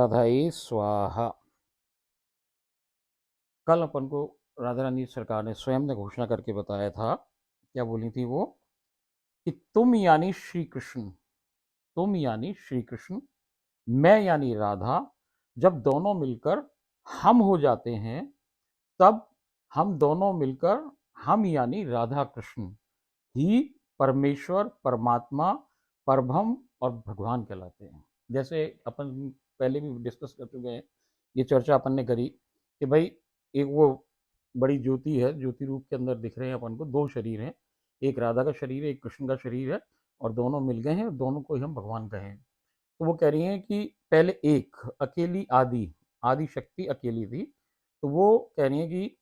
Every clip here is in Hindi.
राधाई स्वाहा। कल अपन को राधा रानी सरकार ने स्वयं ने घोषणा करके बताया था, क्या बोली थी वो, कि तुम यानी श्री कृष्ण, तुम यानी श्री कृष्ण, मैं यानी राधा, जब दोनों मिलकर हम हो जाते हैं, तब हम दोनों मिलकर हम यानी राधा कृष्ण ही परमेश्वर, परमात्मा, परब्रह्म और भगवान कहलाते हैं। जैसे अपन पहले भी डिस्कस कर चुके हैं, ये चर्चा अपन ने करी कि भाई एक वो बड़ी ज्योति है, ज्योति रूप के अंदर दिख रहे हैं अपन को, दो शरीर हैं, एक राधा का शरीर है, एक कृष्ण का शरीर है, और दोनों मिल गए हैं, दोनों को ही हम भगवान कहें। तो वो कह रही हैं कि पहले एक अकेली आदि आदि शक्ति अकेली थी, तो वो कह रही हैं कि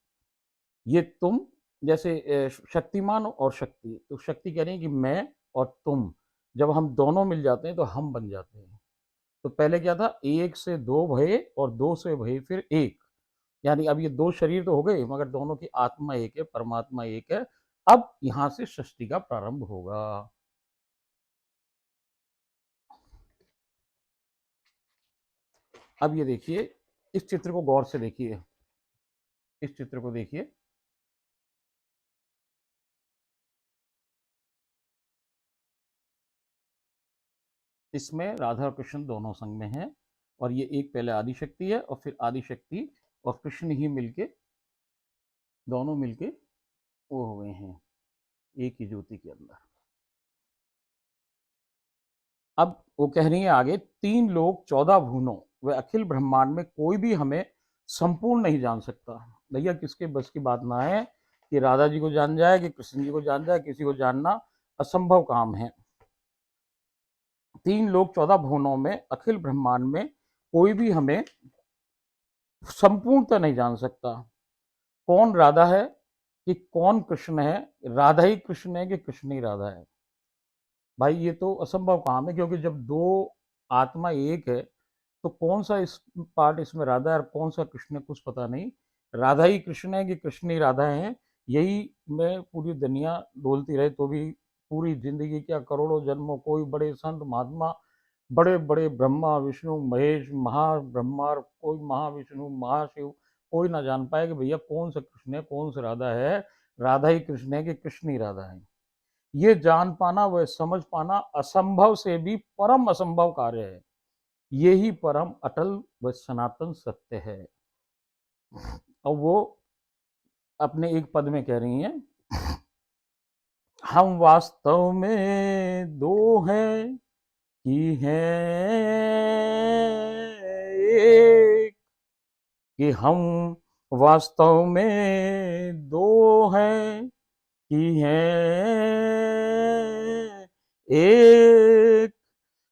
ये तुम जैसे शक्तिमान और शक्ति, तो शक्ति कह रही है कि मैं और तुम जब हम दोनों मिल जाते हैं तो हम बन जाते हैं। तो पहले क्या था, एक से दो भये और दो से भये फिर एक, यानी अब ये दो शरीर तो हो गए मगर दोनों की आत्मा एक है, परमात्मा एक है। अब यहाँ से सृष्टि का प्रारंभ होगा। अब ये देखिए, इस चित्र को गौर से देखिए, इस चित्र को देखिए। इसमें राधा और कृष्ण दोनों संग में हैं, और ये एक पहले आदि शक्ति है और फिर आदि शक्ति और कृष्ण ही मिलके, दोनों मिलके वो हो गए हैं एक ही ज्योति के अंदर। अब वो कह रही है आगे, तीन लोग 14 भुवनों व अखिल ब्रह्मांड में कोई भी हमें संपूर्ण नहीं जान सकता। भैया किसके बस की बात ना है कि राधा जी को जान जाए, कि कृष्ण जी को जान जाए, किसी को जानना असंभव काम है। तीन लोग 14 भुवनों में अखिल ब्रह्मांड में कोई भी हमें संपूर्णता नहीं जान सकता। कौन राधा है कि कौन कृष्ण है, राधा ही कृष्ण है कि कृष्ण ही राधा है। भाई ये तो असंभव काम है, क्योंकि जब दो आत्मा एक है तो कौन सा इस पार्ट इसमें राधा है और कौन सा कृष्ण है, कुछ पता नहीं। राधा ही कृष्ण है कि कृष्ण ही राधा है, यही में पूरी दुनिया डोलती रहे तो भी पूरी जिंदगी क्या करोड़ों जन्मों कोई बड़े संत महात्मा, बड़े बड़े ब्रह्मा विष्णु महेश महाब्रह्मा, कोई महाविष्णु महाशिव, कोई ना जान पाए कि भैया कौन सा कृष्ण है कौन सा राधा है। राधा ही कृष्ण है कि कृष्ण ही राधा है, ये जान पाना व समझ पाना असंभव से भी परम असंभव कार्य है। यही परम अटल व सनातन सत्य है। और वो अपने एक पद में कह रही हैं, हम वास्तव में दो हैं कि हैं एक, कि हम वास्तव में दो हैं कि हैं एक,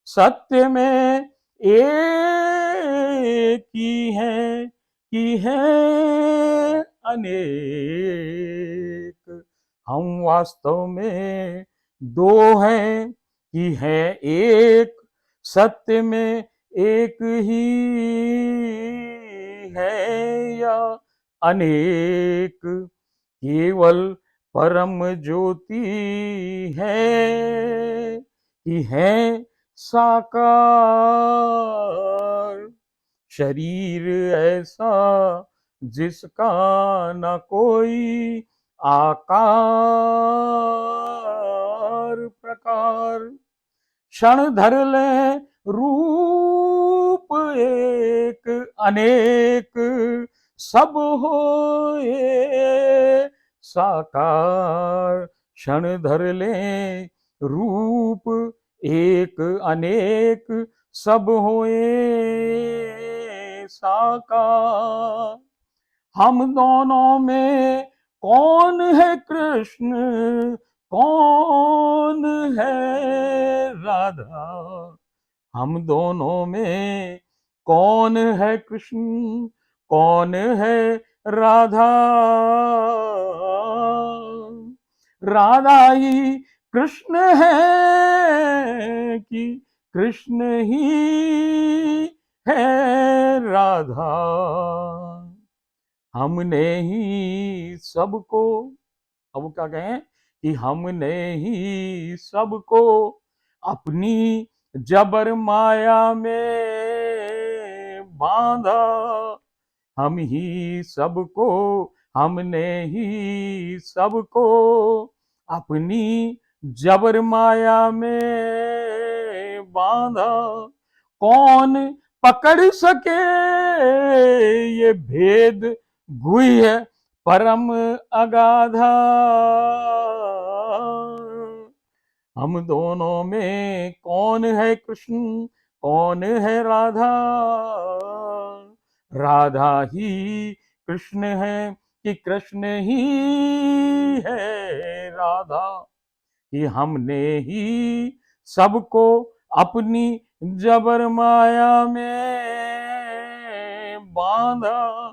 सत्य में एक ही है कि है अनेक। हम वास्तव में दो हैं कि है एक, सत्य में एक ही है या अनेक, केवल परम ज्योति है कि है साकार, शरीर ऐसा जिसका न कोई आकार प्रकार, क्षण धर ले रूप एक अनेक, सब होए साकार। क्षण धर ले रूप एक अनेक, सब होए साकार। हम दोनों में कौन है कृष्ण कौन है राधा, हम दोनों में कौन है कृष्ण कौन है राधा, राधा ही कृष्ण है कि कृष्ण ही है राधा। हमने ही सबको, अब क्या कहें कि हमने ही सबको अपनी जबर माया में बांधा, हम ही सबको, हमने ही सबको अपनी जबर माया में बांधा। कौन पकड़ सके ये भेद गुह्य परम अगाधा, हम दोनों में कौन है कृष्ण, कौन है राधा, राधा ही कृष्ण है कि कृष्ण ही है राधा, कि हमने ही सबको अपनी जबर माया में बांधा।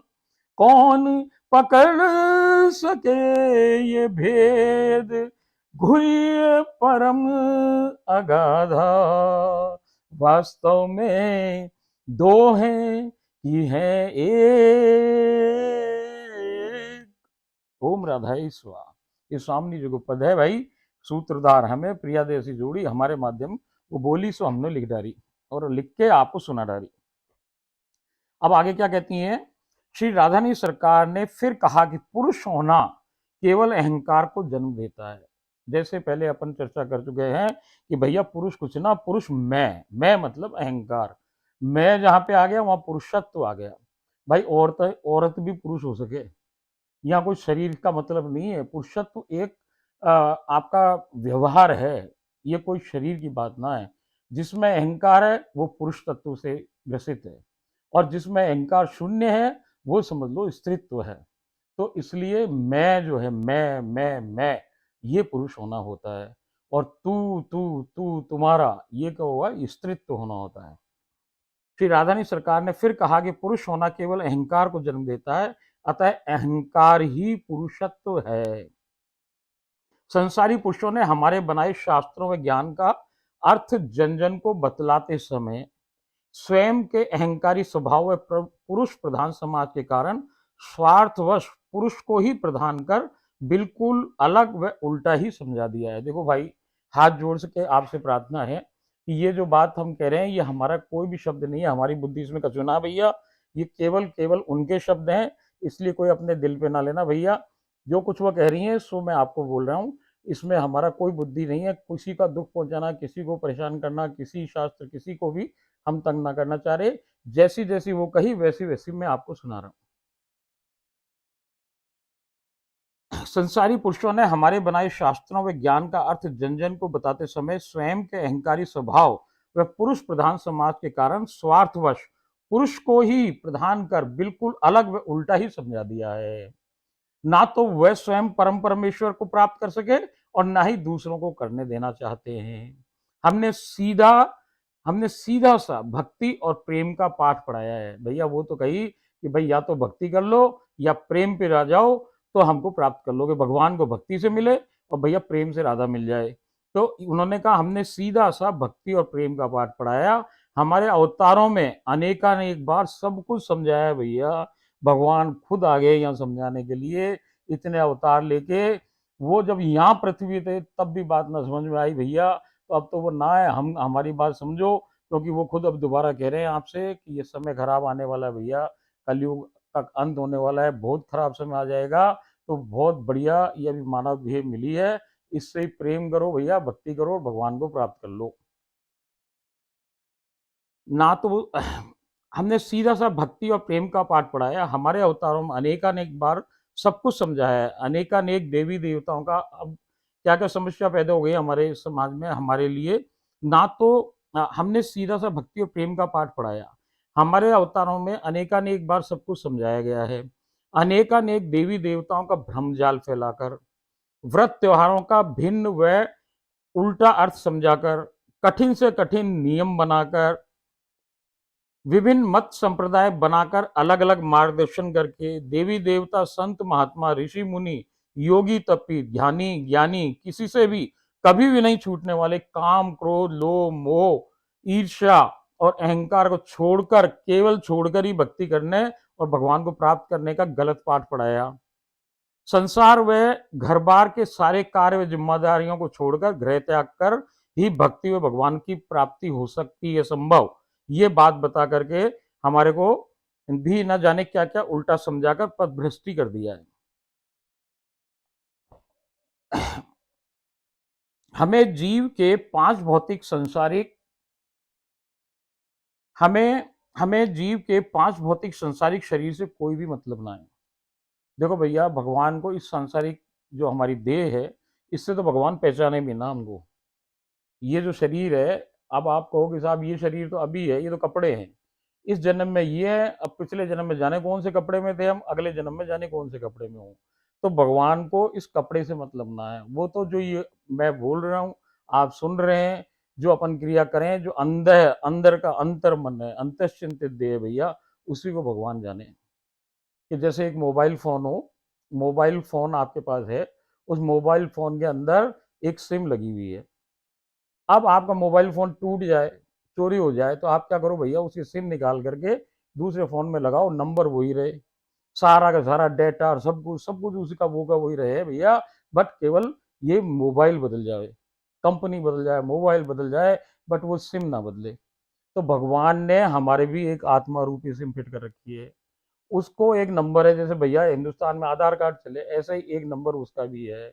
कौन पकड़ सके ये भेद गुह्य परम अगाधा, वास्तव में दो हैं कि है एक। ओम राधाई स्वा। ये स्वामी जी को पद है भाई, सूत्रधार हमें प्रिया देसी जोड़ी हमारे माध्यम वो बोली सो हमने लिख डाली और लिख के आपको सुना डाली। अब आगे क्या कहती हैं, श्री राधानी सरकार ने फिर कहा कि पुरुष होना केवल अहंकार को जन्म देता है। जैसे पहले अपन चर्चा कर चुके हैं कि भैया पुरुष कुछ ना, पुरुष मैं मतलब अहंकार, मैं जहां पे आ गया वहां पुरुषत्व आ गया। भाई औरत औरत भी पुरुष हो सके, यहाँ कोई शरीर का मतलब नहीं है। पुरुषत्व एक आपका व्यवहार है, ये कोई शरीर की बात ना है। जिसमें अहंकार है वो पुरुष तत्व से ग्रसित है, और जिसमें अहंकार शून्य है वो समझ लो स्त्रीत्व है। तो इसलिए मैं जो है, मैं ये पुरुष होना होता है, और तू तू तू तुम्हारा ये क्या हुआ, स्त्रीत्व होना होता है। श्री राधानी सरकार ने फिर कहा कि पुरुष होना केवल अहंकार को जन्म देता है, अतः अहंकार ही पुरुषत्व है। संसारी पुरुषों ने हमारे बनाए शास्त्रों में ज्ञान का अर्थ जन जन को बतलाते समय स्वयं के अहंकारी स्वभाव व पुरुष प्रधान समाज के कारण स्वार्थवश पुरुष को ही प्रधान कर बिल्कुल अलग व उल्टा ही समझा दिया है। देखो भाई, हाथ जोड़ के आपसे प्रार्थना है कि ये जो बात हम कह रहे हैं ये हमारा कोई भी शब्द नहीं है, हमारी बुद्धि इसमें कचू ना भैया, ये केवल केवल उनके शब्द हैं, इसलिए कोई अपने दिल पे ना लेना भैया। जो कुछ वो कह रही हैं सो मैं आपको बोल रहा हूँ, इसमें हमारा कोई बुद्धि नहीं है। किसी का दुख पहुंचाना, किसी को परेशान करना, किसी शास्त्र किसी को भी हम तंग ना करना चाह रहे। जैसी जैसी वो कही वैसी वैसी मैं आपको सुना रहा हूं। संसारी पुरुषों ने हमारे बनाए शास्त्रों व ज्ञान का अर्थ जन जन को बताते समय स्वयं के अहंकारी स्वभाव व पुरुष प्रधान समाज के कारण स्वार्थवश पुरुष को ही प्रधान कर बिल्कुल अलग व उल्टा ही समझा दिया है। ना तो वह स्वयं परम परमेश्वर को प्राप्त कर सके और ना ही दूसरों को करने देना चाहते हैं। हमने सीधा हमने सीधा सा भक्ति और प्रेम का पाठ पढ़ाया है। भैया वो तो कही कि भाई या तो भक्ति कर लो या प्रेम पे आ जाओ, तो हमको प्राप्त कर लोगे, भगवान को भक्ति से मिले और भैया प्रेम से राधा मिल जाए। तो उन्होंने कहा हमने सीधा सा भक्ति और प्रेम का पाठ पढ़ाया। हमारे अवतारों में अनेकानेक बार सब कुछ समझाया भैया। भगवान खुद आ गए यहाँ समझाने के लिए, इतने अवतार लेके। वो जब यहाँ पृथ्वी थे तब भी बात ना समझ में आई भैया, तो अब तो वो ना है, हम हमारी बात समझो, क्योंकि वो खुद अब दोबारा कह रहे हैं आपसे कि ये समय खराब आने वाला है भैया, कलयुग का अंत होने वाला है, बहुत खराब समय आ जाएगा। तो बहुत बढ़िया ये अभी मानव देह मिली है, इससे प्रेम करो भैया, भक्ति करो और भगवान को प्राप्त कर लो। ना तो हमने सीधा सा भक्ति और प्रेम का पाठ पढ़ाया। हमारे अवतारों में अनेकानेक बार सब कुछ समझाया है। अनेकानेक देवी देवताओं का अब क्या क्या समस्या पैदा हो गई हमारे समाज में हमारे लिए। ना तो हमने सीधा सा भक्ति और प्रेम का पाठ पढ़ाया। हमारे अवतारों में अनेकानेक बार सब कुछ समझाया गया है। अनेकानेक देवी देवताओं का भ्रम जाल फैलाकर, व्रत त्योहारों का भिन्न व उल्टा अर्थ समझाकर, कठिन से कठिन नियम बनाकर, विभिन्न मत संप्रदाय बनाकर अलग अलग मार्गदर्शन करके, देवी देवता संत महात्मा ऋषि मुनि योगी तपी ध्यानी ज्ञानी किसी से भी कभी भी नहीं छूटने वाले काम क्रोध लोभ मोह ईर्ष्या और अहंकार को छोड़कर, केवल छोड़कर ही भक्ति करने और भगवान को प्राप्त करने का गलत पाठ पढ़ाया। संसार व घर बार के सारे कार्य व जिम्मेदारियों को छोड़कर गृह त्याग कर ही भक्ति व भगवान की प्राप्ति हो सकती है संभव, ये बात बता करके हमारे को भी न जाने क्या क्या उल्टा समझाकर पथ भ्रष्टी कर दिया है। हमें जीव के 5 भौतिक सांसारिक हमें हमें जीव के 5 भौतिक सांसारिक शरीर से कोई भी मतलब ना है। देखो भैया, भगवान को इस सांसारिक जो हमारी देह है, इससे तो भगवान पहचाने भी ना हमको। ये जो शरीर है, अब आप कहोगे साहब ये शरीर तो अभी है, ये तो कपड़े हैं। इस जन्म में ये है, अब पिछले जन्म में जाने कौन से कपड़े में थे हम, अगले जन्म में जाने कौन से कपड़े में हो। तो भगवान को इस कपड़े से मतलब ना है। वो तो जो ये मैं बोल रहा हूँ, आप सुन रहे हैं, जो अपन क्रिया करें, जो अंदर अंदर का अंतर मन है, अंतश्चिंतित देह है भैया, उसी को भगवान जाने। कि जैसे एक मोबाइल फोन हो, मोबाइल फोन आपके पास है, उस मोबाइल फोन के अंदर एक सिम लगी हुई है। अब आपका मोबाइल फ़ोन टूट जाए, चोरी हो जाए, तो आप क्या करो भैया, उसकी सिम निकाल करके दूसरे फ़ोन में लगाओ, नंबर वही रहे, सारा का सारा डेटा और सब कुछ उसी का वो का वही रहे भैया, बट केवल ये मोबाइल बदल जाए, कंपनी बदल जाए, मोबाइल बदल जाए, बट वो सिम ना बदले। तो भगवान ने हमारे भी एक आत्मा रूपी सिम फिट कर रखी है। उसको एक नंबर है, जैसे भैया हिंदुस्तान में आधार कार्ड चले, ऐसा ही एक नंबर उसका भी है।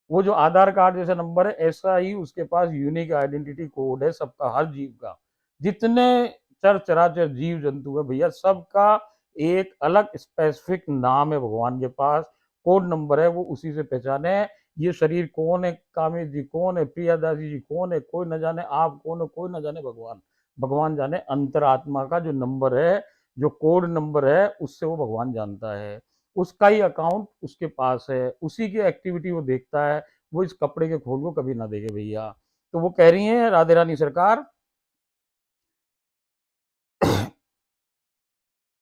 वो जो आधार कार्ड जैसा नंबर है, ऐसा ही उसके पास यूनिक आइडेंटिटी कोड है सबका, हर जीव का। जितने चर चराचर जीव जंतु है भैया, सबका एक अलग स्पेसिफिक नाम है भगवान के पास, कोड नंबर है, वो उसी से पहचाने। ये शरीर कौन है, कामित जी कौन है, प्रियादासी जी कौन है, कोई न जाने। आप कौन है, कोई न जाने। भगवान भगवान जाने। अंतरात्मा का जो नंबर है, जो कोड नंबर है, उससे वो भगवान जानता है। उसका ही अकाउंट उसके पास है, उसी की एक्टिविटी वो देखता है। वो इस कपड़े के खोल को कभी ना देखे भैया। तो वो कह रही है राधे रानी सरकार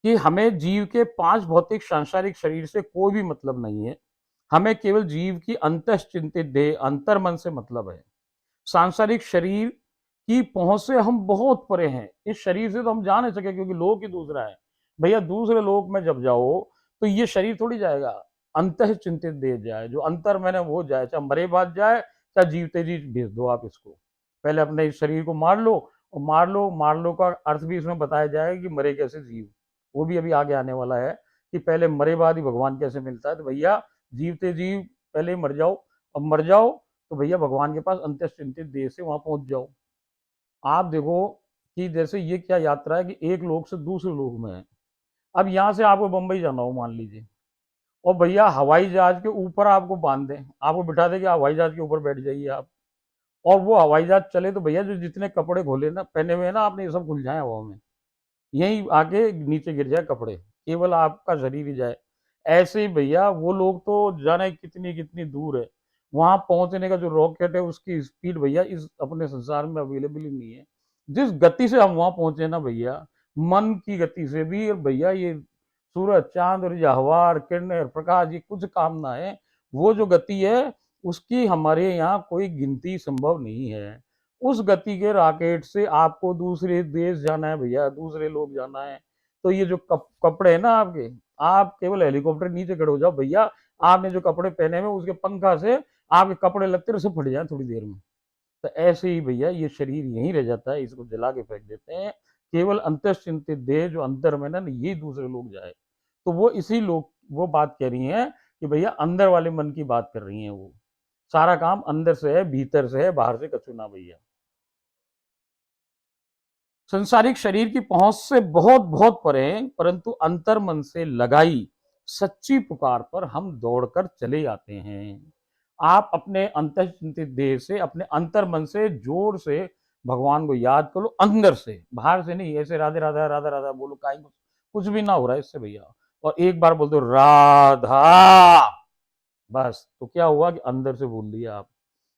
कि हमें जीव के 5 भौतिक सांसारिक शरीर से कोई भी मतलब नहीं है। हमें केवल जीव की अंतश्चिंतित देह, अंतर्मन से मतलब है। सांसारिक शरीर की पहुंच से हम बहुत परे हैं। इस शरीर से तो हम जा नहीं सके, क्योंकि लोक ही दूसरा है भैया। दूसरे लोक में जब जाओ, तो ये शरीर थोड़ी जाएगा, अंतः चिंतित दे जाए, जो अंतर मैंने वो जाए, चाहे मरे बाद जाए, चाहे जीवते जी भेज दो आप इसको। पहले अपने इस शरीर को मार लो, और मार लो का अर्थ भी इसमें बताया जाएगा कि मरे कैसे जीव, वो भी अभी आगे आने वाला है, कि पहले मरे बाद ही भगवान कैसे मिलता है। तो भैया, जीवते जीव पहले ही मर जाओ, और मर जाओ तो भैया भगवान के पास अंत्यचिंतित देह से वहां पहुंच जाओ। आप देखो कि जैसे ये क्या यात्रा है, कि एक लोक से दूसरे लोक में है। अब यहाँ से आपको बंबई जाना हो मान लीजिए, और भैया हवाई जहाज के ऊपर आपको बांध दें, आपको बिठा दें कि हवाई जहाज के ऊपर बैठ जाइए आप, और वो हवाई जहाज चले, तो भैया जो जितने कपड़े खोले ना, पहने हुए ना आपने, ये सब खुल जाए हवा में, यहीं आके नीचे गिर जाए कपड़े, केवल आपका शरीर ही जाए। ऐसे ही भैया वो लोग तो जाने कितनी कितनी दूर है, वहां पहुंचने का जो रॉकेट है, उसकी स्पीड भैया इस अपने संसार में अवेलेबल ही नहीं है। जिस गति से हम वहां पहुंचे ना भैया, मन की गति से भी, और भैया ये सूरज चांद और ये हवा और किरणें और प्रकाश, ये कुछ काम ना है। वो जो गति है, उसकी हमारे यहाँ कोई गिनती संभव नहीं है। उस गति के रॉकेट से आपको दूसरे देश जाना है भैया, दूसरे लोग जाना है। तो ये जो कपड़े हैं ना आपके, आप केवल हेलीकॉप्टर नीचे खड़े हो जाओ भैया, आपने जो कपड़े पहने हुए उसके पंखा से आपके कपड़े लगते रहे, सब फट जाए थोड़ी देर में। तो ऐसे ही भैया ये शरीर यहीं रह जाता है, इसको जला के फेंक देते हैं। केवल अंतश्चिंतित देह जो अंतर में ना, ये दूसरे लोग जाए। तो वो इसी लोग वो बात कह रही हैं कि भैया अंदर वाले मन की बात कर रही हैं वो। सारा काम अंदर से है, भीतर से है, बाहर से कछु ना भैया। संसारिक शरीर की पहुंच से बहुत बहुत परे हैं, परंतु अंतर मन से लगाई सच्ची पुकार पर हम दौड़कर चले आते हैं। आप अपने अंतर्चिंतित देह से, अपने अंतर मन से जोर से भगवान को याद करो, अंदर से, बाहर से नहीं। ऐसे राधे राधा राधा राधा बोलो, काई कुछ भी ना हो रहा है इससे भैया। और एक बार बोल दो राधा, बस, तो क्या हुआ कि अंदर से बोल दिया आप।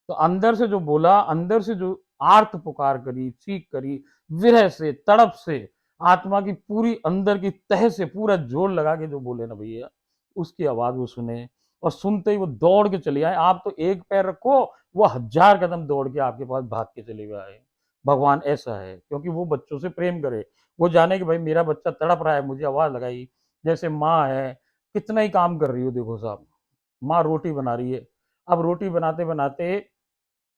तो अंदर से जो बोला, अंदर से जो आर्त पुकार करी, चीख करी, विरह से, तड़प से, आत्मा की पूरी अंदर की तह से पूरा जोर लगा के जो बोले ना भैया, उसकी आवाज वो सुने। और सुनते ही वो दौड़ के चले आए। आप तो एक पैर रखो, वो 1000 कदम दौड़ के आपके पास भाग के चले हुए आए। भगवान ऐसा है, क्योंकि वो बच्चों से प्रेम करे। वो जाने कि भाई मेरा बच्चा तड़प रहा है, मुझे आवाज लगाई। जैसे माँ है, कितना ही काम कर रही हो, देखो साहब, माँ रोटी बना रही है, अब रोटी बनाते बनाते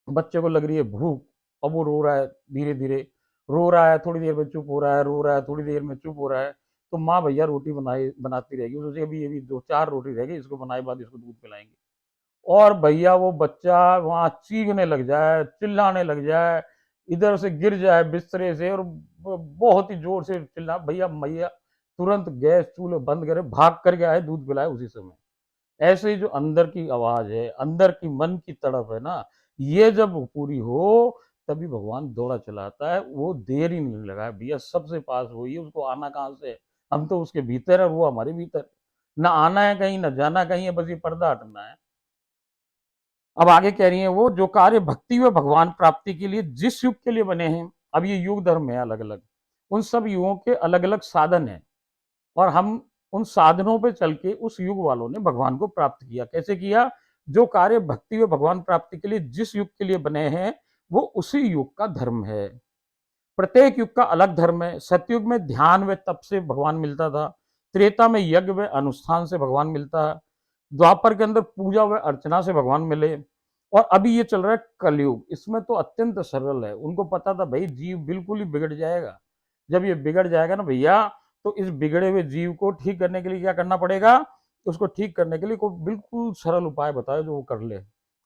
बच्चे को लग रही है भूख, अब वो रो रहा है धीरे धीरे, रो रहा है, थोड़ी देर में चुप हो रहा है, रो रहा है, थोड़ी देर में चुप हो रहा है, तो माँ भैया रोटी बनाती रहेगी, सोचे अभी दो चार रोटी रह गई, इसको बनाए बाद इसको दूध पिलाएंगे। और भैया वो बच्चा वहां चीखने लग जाए, चिल्लाने लग जाए, इधर से गिर जाए बिस्तरे से, और बहुत ही जोर से चिल्ला, भैया भैया तुरंत गैस चूल्हे बंद करे, भाग करके आए, दूध पिलाए उसी समय। ऐसे ही जो अंदर की आवाज है, अंदर की मन की तड़प है ना, ये जब पूरी हो तभी भगवान दौड़ा चलाता है। वो देर ही नहीं लगा भैया, सबसे पास वही है, उसको आना कहाँ से है? हम तो उसके भीतर है, वो हमारे भीतर। ना आना है कहीं, ना जाना कहीं है, बस ये पर्दा हटना है। अब आगे कह रही है वो, जो कार्य भक्ति व भगवान प्राप्ति के लिए जिस युग के लिए बने हैं, अब ये युग धर्म है अलग अलग, उन सब युगों के अलग अलग साधन है, और हम उन साधनों पे चल के उस युग वालों ने भगवान को प्राप्त किया। कैसे किया? जो कार्य भक्ति व भगवान प्राप्ति के लिए जिस युग के लिए बने हैं, वो उसी युग का धर्म है। प्रत्येक युग का अलग धर्म है। सतयुग में ध्यान व तप से भगवान मिलता था, त्रेता में यज्ञ व अनुष्ठान से भगवान मिलता है, द्वापर के अंदर पूजा व अर्चना से भगवान मिले, और अभी ये चल रहा है कलयुग, इसमें तो अत्यंत सरल है। उनको पता था भाई जीव बिल्कुल ही बिगड़ जाएगा, जब ये बिगड़ जाएगा ना भैया, तो इस बिगड़े हुए जीव को ठीक करने के लिए क्या करना पड़ेगा? उसको ठीक करने के लिए कोई बिल्कुल सरल उपाय बताओ जो वो कर ले,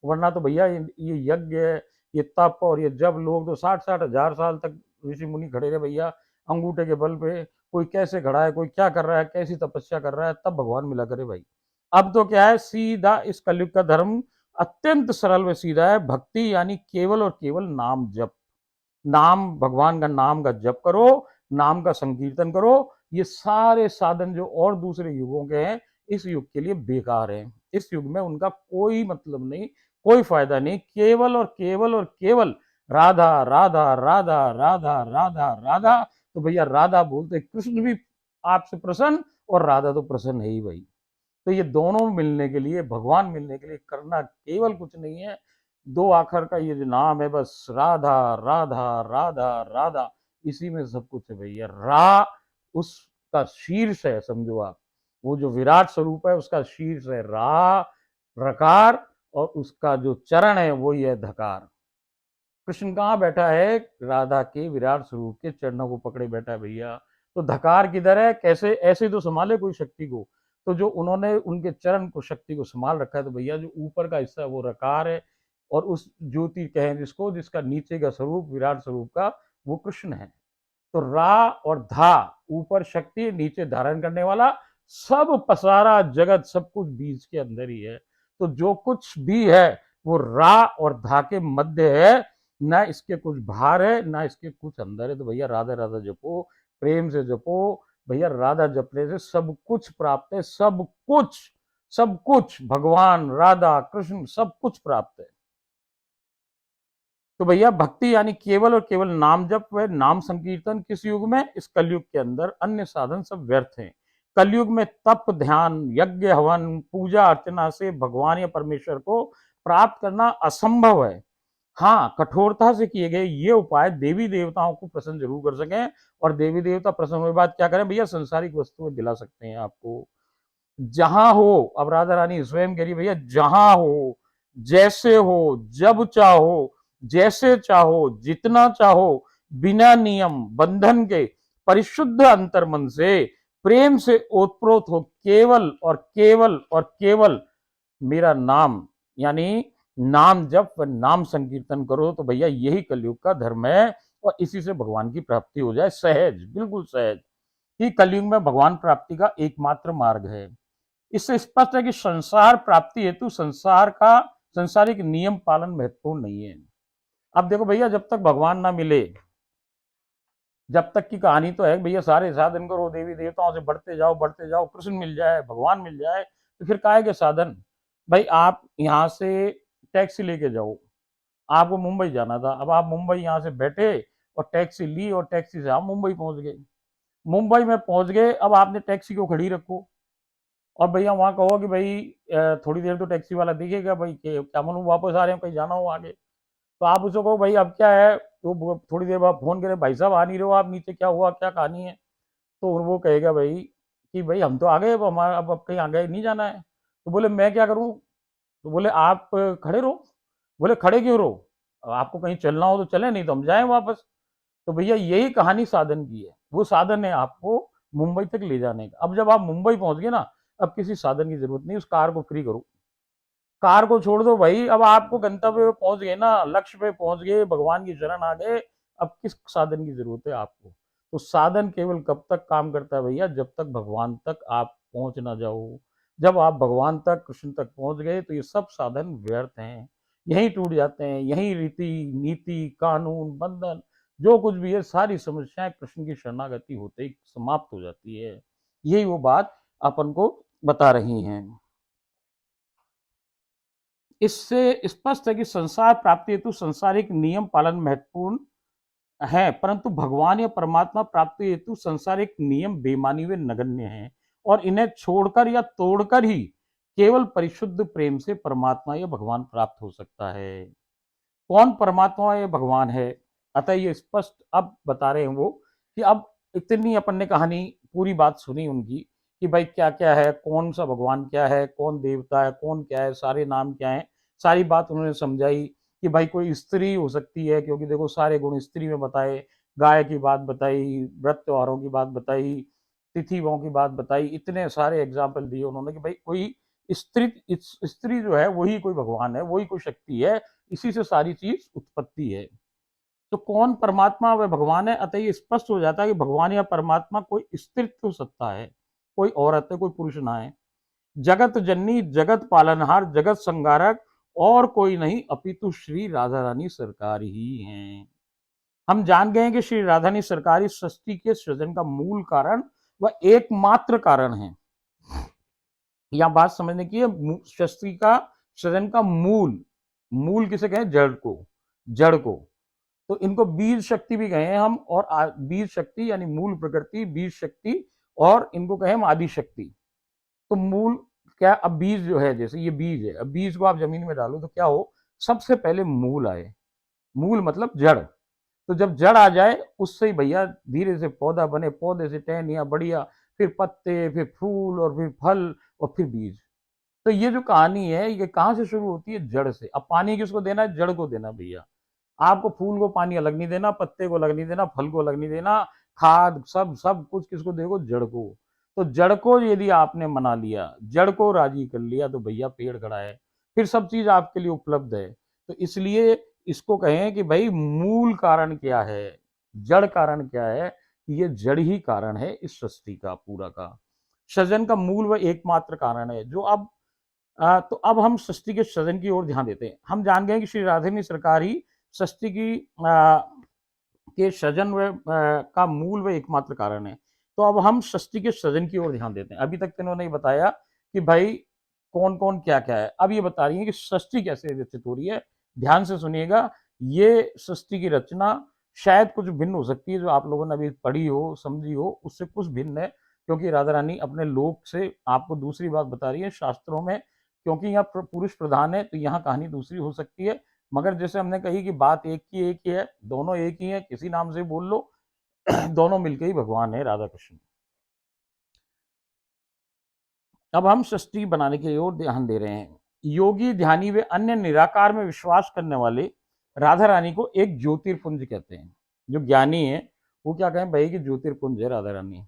वरना तो भैया ये यज्ञ है, ये तप और ये जब, लोग तो 60-60 हजार साल तक ऋषि मुनि खड़े रहे भैया, अंगूठे के बल पे, कोई कैसे खड़ा है, कोई क्या कर रहा है, कैसी तपस्या कर रहा है, तब भगवान मिला करे भाई। अब तो क्या है, सीधा इस कलयुग का धर्म अत्यंत सरल व सीधा है। भक्ति यानी केवल और केवल नाम जप, नाम, भगवान का नाम का जप करो, नाम का संकीर्तन करो। ये सारे साधन जो और दूसरे युगों के हैं, इस युग के लिए बेकार हैं। इस युग में उनका कोई मतलब नहीं, कोई फायदा नहीं। केवल और केवल और केवल राधा राधा राधा राधा राधा राधा। तो भैया राधा बोलते कृष्ण भी आपसे प्रसन्न, और राधा तो प्रसन्न है ही भाई। तो ये दोनों मिलने के लिए, भगवान मिलने के लिए करना केवल कुछ नहीं है, दो आखर का ये जो नाम है, बस राधा राधा राधा राधा, इसी में सब कुछ है भैया। रा उसका शीर्ष है, समझो आप, वो जो विराट स्वरूप है उसका शीर्ष है रा, रकार, और उसका जो चरण है वही है धकार। कृष्ण कहाँ बैठा है? राधा के विराट स्वरूप के चरणों को पकड़े बैठा है भैया। तो धकार किधर है? कैसे? ऐसे तो संभाले कोई शक्ति को, तो जो उन्होंने उनके चरण को, शक्ति को संभाल रखा है, तो भैया जो ऊपर का हिस्सा है वो रकार है, और उस ज्योति कहें जिसको, जिसका नीचे का स्वरूप, विराट स्वरूप का, वो कृष्ण है। तो रा और धा, ऊपर शक्ति, नीचे धारण करने वाला, सब पसारा जगत, सब कुछ बीज के अंदर ही है। तो जो कुछ भी है वो रा और धा के मध्य है, ना इसके कुछ बाहर है, ना इसके कुछ अंदर है। तो भैया राधा राधा जपो, प्रेम से जपो भैया। राधा जपने से सब कुछ प्राप्त है, सब कुछ, सब कुछ, भगवान, राधा, कृष्ण, सब कुछ प्राप्त है। तो भैया भक्ति यानी केवल और केवल नाम जप व नाम संकीर्तन। किस युग में? इस कलयुग के अंदर। अन्य साधन सब व्यर्थ हैं। कलयुग में तप, ध्यान, यज्ञ, हवन, पूजा अर्चना से भगवान या परमेश्वर को प्राप्त करना असंभव है। हाँ, कठोरता से किए गए ये उपाय देवी देवताओं को प्रसन्न जरूर कर सकें, और देवी देवता प्रसन्न होने के बाद क्या करें भैया? संसारिक वस्तुएं दिला सकते हैं आपको। जहां हो, अब राधा रानी स्वयं कह रही भैया, जहां हो, जैसे हो, जब चाहो, जैसे चाहो, जितना चाहो, बिना नियम बंधन के, परिशुद्ध अंतर मन से, प्रेम से ओतप्रोत हो, केवल और केवल और केवल मेरा नाम, यानी नाम जप व नाम संकीर्तन करो। तो भैया यही कलयुग का धर्म है, और इसी से भगवान की प्राप्ति हो जाए सहज, बिल्कुल सहज। ही कलयुग में भगवान प्राप्ति का एकमात्र मार्ग है। इससे स्पष्ट है कि संसार प्राप्ति हेतु संसार का, संसारिक नियम पालन महत्वपूर्ण नहीं है। अब देखो भैया, जब तक भगवान ना मिले, जब तक की कहानी तो है भैया, सारे साधन करो, देवी देवताओं से बढ़ते जाओ, बढ़ते जाओ, कृष्ण मिल जाए, भगवान मिल जाए, तो फिर काहे के साधन? भाई आप यहाँ से टैक्सी लेके जाओ, आपको मुंबई जाना था, अब आप मुंबई यहाँ से बैठे और टैक्सी ली, और टैक्सी से आप मुंबई पहुंच गए। मुंबई में पहुंच गए, अब आपने टैक्सी को खड़ी रखो, और भैया वहां कहो कि भाई थोड़ी देर तो टैक्सी वाला दिखेगा भाई, क्या मालूम वापस आ रहे हैं, कहीं जाना हो आगे। तो आप उसको कहो भाई अब क्या है, तो थोड़ी देर बाद फोन करे, भाई साहब आ नहीं रहे हो आप नीचे, क्या हुआ, क्या कहानी है? तो वो कहेगा भाई कि भाई हम तो आ गए, अब हमारा अब कहीं आगे नहीं जाना है। तो बोले मैं क्या करूं? तो बोले आप खड़े रहो। बोले खड़े क्यों रहो? आपको कहीं चलना हो तो चले, नहीं तो हम जाएं वापस। तो भैया यही कहानी साधन की है, वो साधन है आपको मुंबई तक ले जाने का। अब जब आप मुंबई पहुंच गए ना, अब किसी साधन की जरूरत नहीं, उस कार को फ्री करो, कार को छोड़ दो भाई। अब आपको गंतव्य पे पहुंच गए ना, लक्ष्य पे पहुंच गए, भगवान की शरण आ गए, अब किस साधन की जरूरत है आपको? तो साधन केवल कब तक काम करता है भैया? जब तक भगवान तक आप पहुंच ना जाओ। जब आप भगवान तक, कृष्ण तक पहुंच गए तो ये सब साधन व्यर्थ हैं, यहीं टूट जाते हैं, यहीं रीति नीति कानून बंधन जो कुछ भी है, सारी समस्याएं कृष्ण की शरणागति होते ही समाप्त हो जाती है। यही वो बात अपन को बता रही हैं। इससे स्पष्ट है कि संसार प्राप्ति हेतु संसारिक नियम पालन महत्वपूर्ण है, परंतु भगवान या परमात्मा प्राप्ति हेतु संसारिक नियम बेमानी व नगण्य हैं, और इन्हें छोड़कर या तोड़कर ही केवल परिशुद्ध प्रेम से परमात्मा या भगवान प्राप्त हो सकता है। कौन परमात्मा या भगवान है? अतः ये स्पष्ट अब बता रहे हैं वो, कि अब इतनी अपन ने कहानी पूरी बात सुनी उनकी, कि भाई क्या क्या है, कौन सा भगवान क्या है, कौन देवता है, कौन क्या है, सारे नाम क्या है, सारी बात उन्होंने समझाई। कि भाई कोई स्त्री हो सकती है, क्योंकि देखो सारे गुण स्त्री में बताए, गाय की बात बताई, व्रत त्योहारों की बात बताई, तिथियों की बात बताई, इतने सारे एग्जाम्पल दिए उन्होंने कि भाई कोई स्त्री, स्त्री जो है वही कोई भगवान है, वही कोई शक्ति है, इसी से सारी चीज उत्पत्ति है। तो कौन परमात्मा व भगवान है? अतः ये स्पष्ट हो जाता है कि भगवान या परमात्मा कोई स्त्रीत्व सत्ता है, कोई औरत है, कोई पुरुष ना है। जगत जननी, जगत पालनहार, जगत संगारक और कोई नहीं अपितु श्री राधा रानी सरकार ही हैं। हम जान गए हैं कि श्री राधा रानी सरकार इस सृष्टि के सृजन का मूल कारण व एकमात्र कारण है। यह बात समझने की है, सृष्टि का सृजन का मूल, मूल किसे कहें? जड़ को, जड़ को। तो इनको बीज शक्ति भी कहें हम, और बीज शक्ति यानी मूल प्रकृति, बीज शक्ति, और इनको कहें हम आदि शक्ति। तो मूल क्या? अब बीज जो है, जैसे ये बीज है, अब बीज को आप जमीन में डालो तो क्या हो? सबसे पहले मूल आए। मूल मतलब जड़। तो जब जड़ आ जाए, उससे ही भैया धीरे से पौधा बने, पौधे से टहनियाँ बढ़िया, फिर पत्ते, फिर फूल, और फिर फल, और फिर बीज। तो ये जो कहानी है, ये कहाँ से शुरू होती है? जड़ से। अब पानी किसको देना है? जड़ को देना भैया। आपको फूल को पानी अलग नहीं देना, पत्ते को अलग नहीं देना, फल को अलग नहीं देना, खाद सब सब कुछ किसको देखो? जड़ को। तो जड़ को यदि आपने मना लिया, जड़ को राजी कर लिया, तो भैया पेड़ खड़ा है, फिर सब चीज आपके लिए उपलब्ध है। तो इसलिए इसको कहें कि भाई मूल कारण क्या है, जड़ कारण क्या है? ये जड़ ही कारण है इस सृष्टि का पूरा का। सृजन का मूल व एकमात्र कारण है जो अब तो अब हम सृष्टि के सृजन की ओर ध्यान देते हैं। हम जान गए कि श्री राधेनी सरकार ही सृष्टि की के सृजन व का मूल व एकमात्र कारण है। तो अब हम सृष्टि के सृजन की ओर ध्यान देते हैं। अभी तक तो इन्होंने बताया कि भाई कौन कौन क्या क्या है, अब ये बता रही है कि सृष्टि कैसे रचित हो रही है। ध्यान से सुनिएगा, ये सृष्टि की रचना शायद कुछ भिन्न हो सकती है, जो आप लोगों ने अभी पढ़ी हो, समझी हो, उससे कुछ भिन्न है, क्योंकि राधा रानी अपने लोक से आपको दूसरी बात बता रही है शास्त्रों में। क्योंकि यहाँ पुरुष प्रधान है, तो यहाँ कहानी दूसरी हो सकती है। मगर जैसे हमने कही कि बात एक ही है, दोनों एक ही है, किसी नाम से बोल लो, दोनों मिलके ही भगवान है राधा कृष्ण। अब हम सृष्टि बनाने की ओर ध्यान दे रहे हैं। योगी, ध्यानी व अन्य निराकार में विश्वास करने वाले राधा रानी को एक ज्योतिर्पुंज कहते हैं। जो ज्ञानी है वो क्या कहें भाई कि ज्योतिर्पुंज है राधा रानी।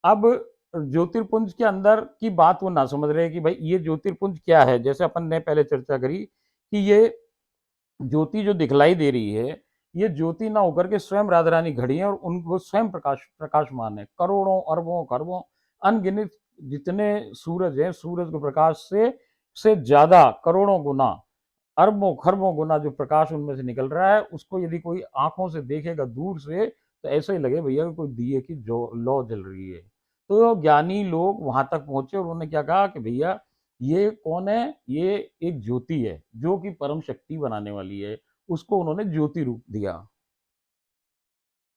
अब ज्योतिर्पुंज के अंदर की बात वो ना समझ रहे कि भाई ये ज्योतिर्पुंज क्या है। जैसे अपन ने पहले चर्चा करी कि ये ज्योति जो दिखलाई दे रही है, ये ज्योति ना होकर के स्वयं राधा रानी खड़ी है, और उनको स्वयं प्रकाशमान है। करोड़ों अरबों खरबों अनगिनत जितने सूरज हैं, सूरज के प्रकाश से ज्यादा करोड़ों गुना, अरबों खरबों गुना जो प्रकाश उनमें से निकल रहा है, उसको यदि कोई आंखों से देखेगा दूर से, तो ऐसा ही लगे भैया कोई दिए की जो लौ जल रही है। तो ज्ञानी लोग वहां तक पहुंचे और उन्होंने क्या कहा कि भैया ये कौन है? ये एक ज्योति है जो कि परम शक्ति बनाने वाली है। उसको उन्होंने ज्योति रूप दिया।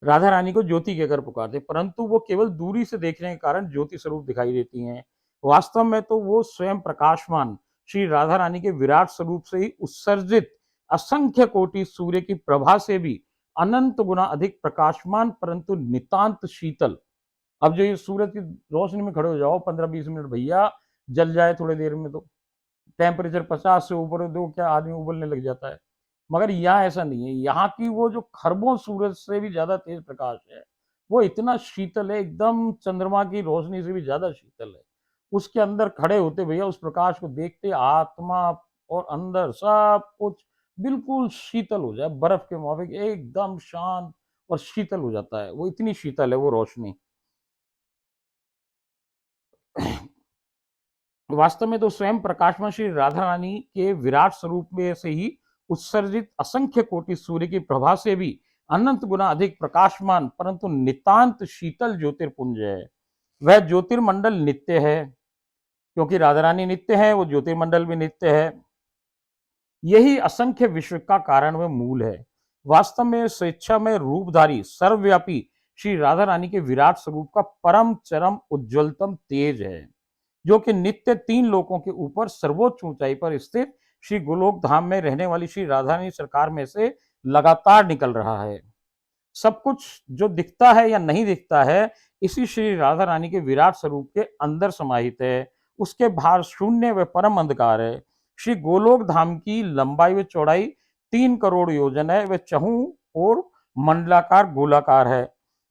राधा रानी को ज्योति कहकर पुकारते, परंतु वो केवल दूरी से देखने के कारण ज्योति स्वरूप दिखाई देती हैं। वास्तव में तो वो स्वयं प्रकाशमान श्री राधा रानी के विराट स्वरूप से ही उत्सर्जित असंख्य कोटि सूर्य की प्रभा से भी अनंत गुना अधिक प्रकाशमान, परंतु नितांत शीतल। अब जो ये सूरज की रोशनी में खड़े हो जाओ 15-20 मिनट भैया, जल जाए थोड़ी देर में तो टेम्परेचर 50 से ऊपर हो तो क्या आदमी उबलने लग जाता है। मगर यहाँ ऐसा नहीं है, यहाँ की वो जो खरबों सूरज से भी ज्यादा तेज प्रकाश है, वो इतना शीतल है, एकदम चंद्रमा की रोशनी से भी ज्यादा शीतल है। उसके अंदर खड़े होते भैया उस प्रकाश को देखते आत्मा और अंदर सब कुछ बिल्कुल शीतल हो जाए, बर्फ के माफिक एकदम शांत और शीतल हो जाता है, वो इतनी शीतल है वो रोशनी। वास्तव में तो स्वयं प्रकाशमान श्री राधा रानी के विराट स्वरूप में से ही उत्सर्जित असंख्य कोटि सूर्य की प्रभा से भी अनंत गुना अधिक प्रकाशमान परंतु नितांत शीतल ज्योतिर्पुंज है। वह ज्योतिर्मंडल नित्य है, क्योंकि राधा रानी नित्य है, वो ज्योतिर्मंडल भी नित्य है। यही असंख्य विश्व का कारण व मूल है। वास्तव में स्वेच्छा में रूपधारी सर्वव्यापी श्री राधा रानी के विराट स्वरूप का परम चरम उज्ज्वलतम तेज है, जो कि नित्य तीन लोकों के ऊपर सर्वोच्च ऊंचाई पर स्थित श्री गोलोक धाम में रहने वाली श्री राधा रानी सरकार में से लगातार निकल रहा है। सब कुछ जो दिखता है या नहीं दिखता है, इसी श्री राधा रानी के विराट स्वरूप के अंदर समाहित है। उसके बाहर शून्य व परम अंधकार है। श्री गोलोक धाम की लंबाई व चौड़ाई 3 करोड़ योजन है, व चहु और मंडलाकार गोलाकार है।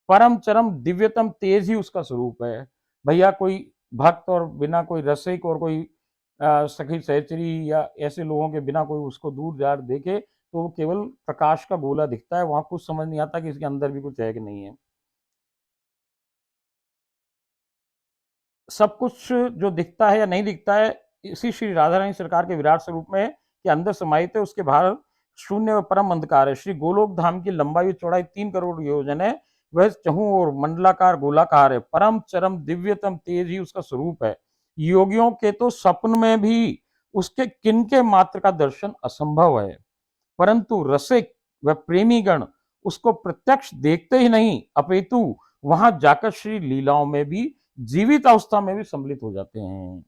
परम चरम दिव्यतम तेज ही उसका स्वरूप है। भैया कोई भक्त और बिना कोई रसिक और कोई सखी सहचरी या ऐसे लोगों के बिना कोई उसको दूर जा देखे तो वो केवल प्रकाश का गोला दिखता है, वहां कुछ समझ नहीं आता कि इसके अंदर भी कुछ है कि नहीं है। सब कुछ जो दिखता है या नहीं दिखता है, इसी श्री राधा रानी सरकार के विराट स्वरूप में के अंदर समाहित है। उसके बाहर शून्य व परम अंधकार है। श्री गोलोक धाम की लंबाई व चौड़ाई 3 करोड़ योजन है, वह चहु और मंडलाकार गोलाकार है। परम चरम दिव्यतम तेज ही उसका स्वरूप है। योगियों के तो स्वप्न में भी उसके किनके मात्र का दर्शन असंभव है, परंतु रसिक व प्रेमीगण उसको प्रत्यक्ष देखते ही नहीं, अपितु वहां जाकर श्री लीलाओं में भी जीवित अवस्था में भी सम्मिलित हो जाते हैं।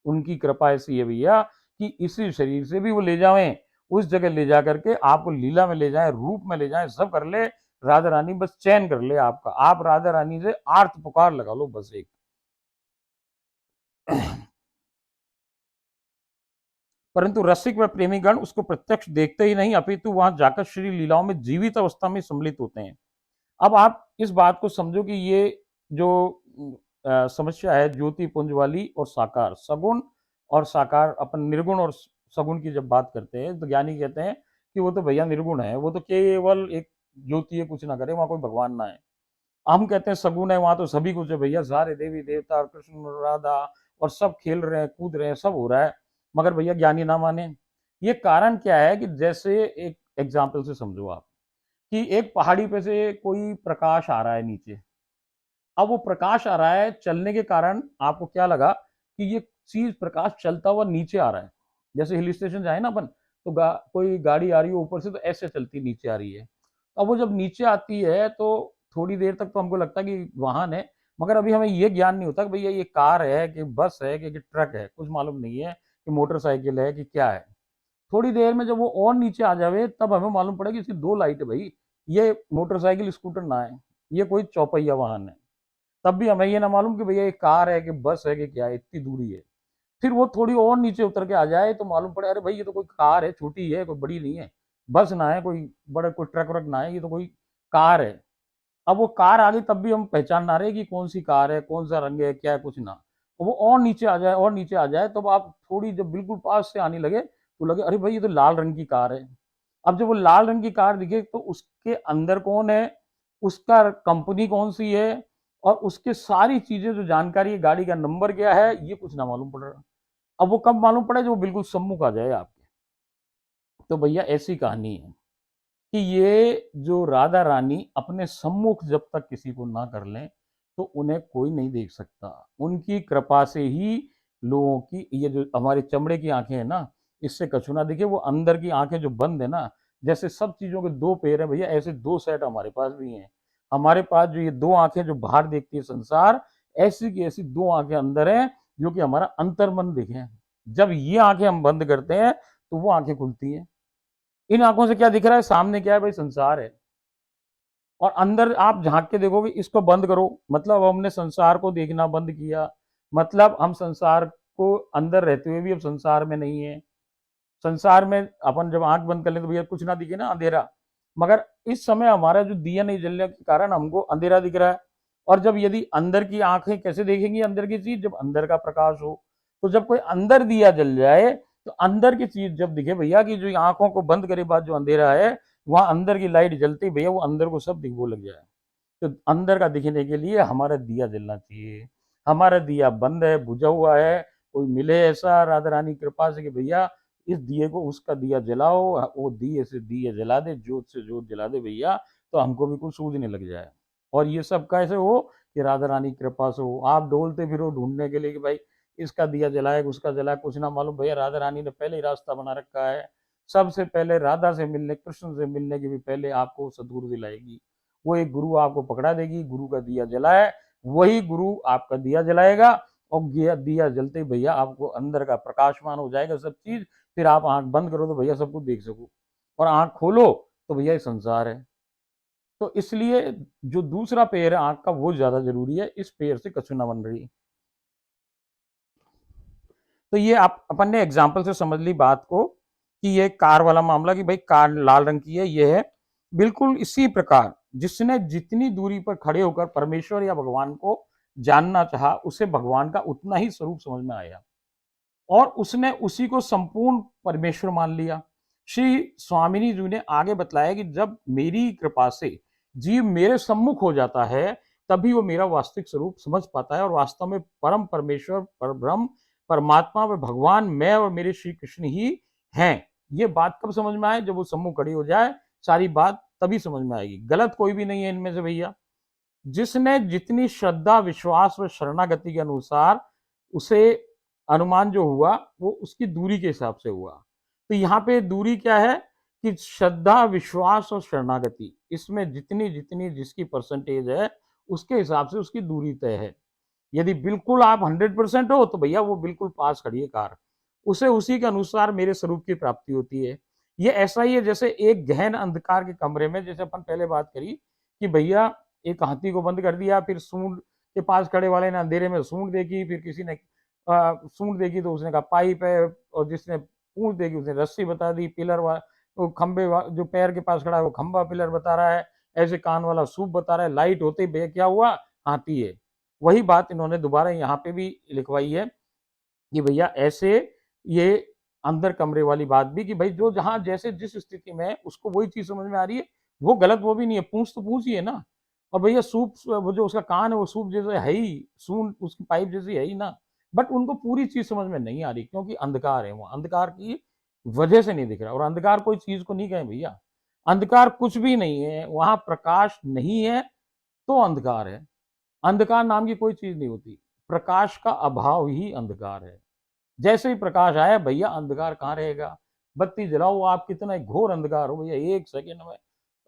उनकी कृपा ऐसी है भैया कि इसी शरीर से भी वो ले जाएं, उस जगह ले जा करके आपको लीला में ले जाएं, रूप में ले जाएं, सब कर ले। राधा रानी बस चैन कर ले आपका, आप राधा रानी से आर्त पुकार लगा लो बस एक। परंतु रसिक व प्रेमीगण उसको प्रत्यक्ष देखते ही नहीं, अपितु वहां जाकर श्री लीलाओं में जीवित अवस्था में सम्मिलित होते हैं। अब आप इस बात को समझो कि ये जो समस्या है ज्योति पुंज वाली और साकार, सगुण और साकार, अपन निर्गुण और सगुण की जब बात करते हैं तो ज्ञानी कहते हैं कि वो तो भैया निर्गुण है, वो तो केवल एक ज्योति है, कुछ ना करे, वहां कोई भगवान ना है। हम कहते हैं सगुण है, वहां तो सभी कुछ है भैया, सारे देवी देवता और कृष्ण और राधा और सब खेल रहे हैं, कूद रहे हैं, सब हो रहा है, मगर भैया ज्ञानी ना माने। ये कारण क्या है कि जैसे एक एग्जाम्पल से समझो आप कि एक पहाड़ी पे से कोई प्रकाश आ रहा है नीचे। अब वो प्रकाश आ रहा है, चलने के कारण आपको क्या लगा कि ये चीज प्रकाश चलता हुआ नीचे आ रहा है। जैसे हिल स्टेशन जाए ना अपन, तो कोई गाड़ी आ रही है ऊपर से तो ऐसे चलती नीचे आ रही है। अब वो जब नीचे आती है तो थोड़ी देर तक तो हमको लगता है कि वाहन है, मगर अभी हमें ये ज्ञान नहीं होता कि भैया ये कार है कि बस है कि ट्रक है, कुछ मालूम नहीं है कि मोटरसाइकिल है कि क्या है। थोड़ी देर में जब वो और नीचे आ जावे तब हमें मालूम पड़ेगा कि इसकी दो लाइट है भाई, ये मोटरसाइकिल स्कूटर ना है, ये कोई चौपहिया वाहन है। तब भी हमें ये ना मालूम कि भैया ये कार है कि बस है कि क्या है, इतनी दूरी है। फिर वो थोड़ी और नीचे उतर के आ जाए तो मालूम पड़े अरे भाई ये तो कोई कार है, छोटी है, कोई बड़ी नहीं है, बस ना है, कोई बड़ा कोई ट्रक व्रक ना है, ये तो कोई कार है। अब वो कार आ गई तब भी हम पहचान ना रहे कि कौन सी कार है, कौन सा रंग है, क्या है, कुछ ना। वो और नीचे आ जाए और नीचे आ जाए तब आप थोड़ी जब बिल्कुल पास से आने लगे तो लगे अरे भाई ये तो लाल रंग की कार है। अब जब वो लाल रंग की कार दिखे तो उसके अंदर कौन है, उसका कंपनी कौन सी है, और उसके सारी चीजें जो जानकारी है, गाड़ी का नंबर क्या है, ये कुछ ना मालूम पड़ रहा। अब वो कब मालूम पड़े जो बिल्कुल सम्मुख आ जाए आपके। तो भैया ऐसी कहानी है कि ये जो राधा रानी अपने सम्मुख जब तक किसी को ना कर लें तो उन्हें कोई नहीं देख सकता। उनकी कृपा से ही लोगों की ये जो हमारे चमड़े की आंखें हैं ना, इससे कछु ना दिखे, वो अंदर की आंखें जो बंद है ना, जैसे सब चीजों के दो पैर है भैया, ऐसे दो सेट हमारे पास भी हैं। हमारे पास जो ये दो आंखें जो बाहर देखती है संसार, ऐसी की ऐसी दो आंखें अंदर हैं जो कि हमारा अंतर्मन देखें। जब ये आंखें हम बंद करते हैं तो वो आंखें खुलती हैं। इन आंखों से क्या दिख रहा है, सामने क्या है भाई, संसार है। और अंदर आप झांक के देखोगे, इसको बंद करो मतलब हमने संसार को देखना बंद किया, मतलब हम संसार को अंदर रहते हुए भी अब संसार में नहीं है। संसार में अपन जब आंख बंद कर ले तो भैया कुछ ना दिखे ना, अंधेरा। मगर इस समय हमारा जो दिया नहीं जलने के कारण हमको अंधेरा दिख रहा है। और जब यदि अंदर की आंखें कैसे देखेंगी अंदर की चीज, जब अंदर का प्रकाश हो। तो जब कोई अंदर दिया जल जाए तो अंदर की चीज जब दिखे भैया, कि जो आंखों को बंद करे बाद जो अंधेरा है, वहां अंदर की लाइट जलती भैया, वो अंदर को सब दिखने लग जाए। तो अंदर का दिखने के लिए हमारा दिया जलना चाहिए। हमारा दिया बंद है, बुझा हुआ है, कोई मिले ऐसा राधा रानी कृपा से कि भैया इस दिए को उसका दिया जलाओ, वो दिए से दिए जला दे, जोत से जोत जला दे भैया, तो हमको भी कुछ सूझने लग जाए। और ये सब कैसे हो, कि राधा रानी कृपा से हो। आप डोलते फिरो ढूंढने के लिए कि भाई इसका दिया जलाए उसका जलाए, कुछ ना मालूम भैया राधा रानी ने पहले ही रास्ता बना रखा है। सबसे पहले राधा से मिलने, कृष्ण से मिलने के भी पहले आपको सदगुरु दिलाएगी। वो एक गुरु आपको पकड़ा देगी, गुरु का दिया जलाए, वही गुरु आपका दिया जलाएगा। और दिया जलते ही भैया आपको अंदर का प्रकाशमान हो जाएगा सब चीज। फिर आप आंख बंद करो तो भैया सब कुछ देख सको, और आंख खोलो तो भैया ये संसार है। तो इसलिए जो दूसरा पेड़ है आंख का, वो ज्यादा जरूरी है, इस पेड़ से कछु ना बन रही। तो ये आप अपन ने एग्जाम्पल से समझ ली बात को, कि ये कार वाला मामला, कि भाई कार लाल रंग की है, ये है। बिल्कुल इसी प्रकार जिसने जितनी दूरी पर खड़े होकर परमेश्वर या भगवान को जानना चाहा, उसे भगवान का उतना ही स्वरूप समझ में आया, और उसने उसी को संपूर्ण परमेश्वर मान लिया। श्री स्वामिनी जी ने आगे बतलाया कि जब मेरी कृपा से जीव मेरे सम्मुख हो जाता है, तभी वो मेरा वास्तविक स्वरूप समझ पाता है, और वास्तव में परम परमेश्वर, परब्रह्म, परमात्मा व भगवान मैं और मेरे श्री कृष्ण ही हैं। ये बात कब समझ में आए, जब वो सम्मुख खड़ी हो जाए, सारी बात तभी समझ में आएगी। गलत कोई भी नहीं है इनमें से भैया। जिसने जितनी श्रद्धा, विश्वास व शरणागति के अनुसार उसे अनुमान जो हुआ, वो उसकी दूरी के हिसाब से हुआ। तो यहाँ पे दूरी क्या है, कि श्रद्धा, विश्वास और शरणागति, इसमें जितनी जितनी जिसकी परसेंटेज है, उसके हिसाब से उसकी दूरी तय है। यदि बिल्कुल आप 100% हो तो भैया वो बिल्कुल पास खड़ी है कार, उसे उसी के अनुसार मेरे स्वरूप की प्राप्ति होती है। ये ऐसा ही है जैसे एक गहन अंधकार के कमरे में, जैसे अपन पहले बात करी कि भैया एक हाथी को बंद कर दिया, फिर सूंड के पास खड़े वाले ने अंधेरे में सूंड देखी, फिर किसी ने सूंड देखी तो उसने कहा पाइप है, और जिसने पूंछ देखी उसने रस्सी बता दी, पिलर वो खंबे जो पैर के पास खड़ा है वो खंबा पिलर बता रहा है, ऐसे कान वाला सूप बता रहा है, लाइट होते ही भैया क्या हुआ, हाथी है। वही बात इन्होंने दोबारा यहाँ पे भी लिखवाई है, कि भैया ऐसे ये अंदर कमरे वाली बात भी, कि भाई जो जहां जैसे जिस स्थिति में है उसको वही चीज समझ में आ रही है, वो गलत वो भी नहीं है, पूछ तो पूछ ही है ना। और भैया सूप, वो जो उसका कान है वो सूप जैसे है ही, सून उसकी पाइप जैसी है ही ना। बट उनको पूरी चीज समझ में नहीं आ रही, क्योंकि अंधकार है, वो अंधकार की वजह से नहीं दिख रहा। और अंधकार कोई चीज को नहीं कहे भैया, अंधकार कुछ भी नहीं है, वहां प्रकाश नहीं है तो अंधकार है। अंधकार नाम की कोई चीज नहीं होती, प्रकाश का अभाव ही अंधकार है। जैसे ही प्रकाश आया भैया अंधकार कहाँ रहेगा। बत्ती जलाओ आप, कितना घोर अंधकार हो भैया, एक सेकेंड में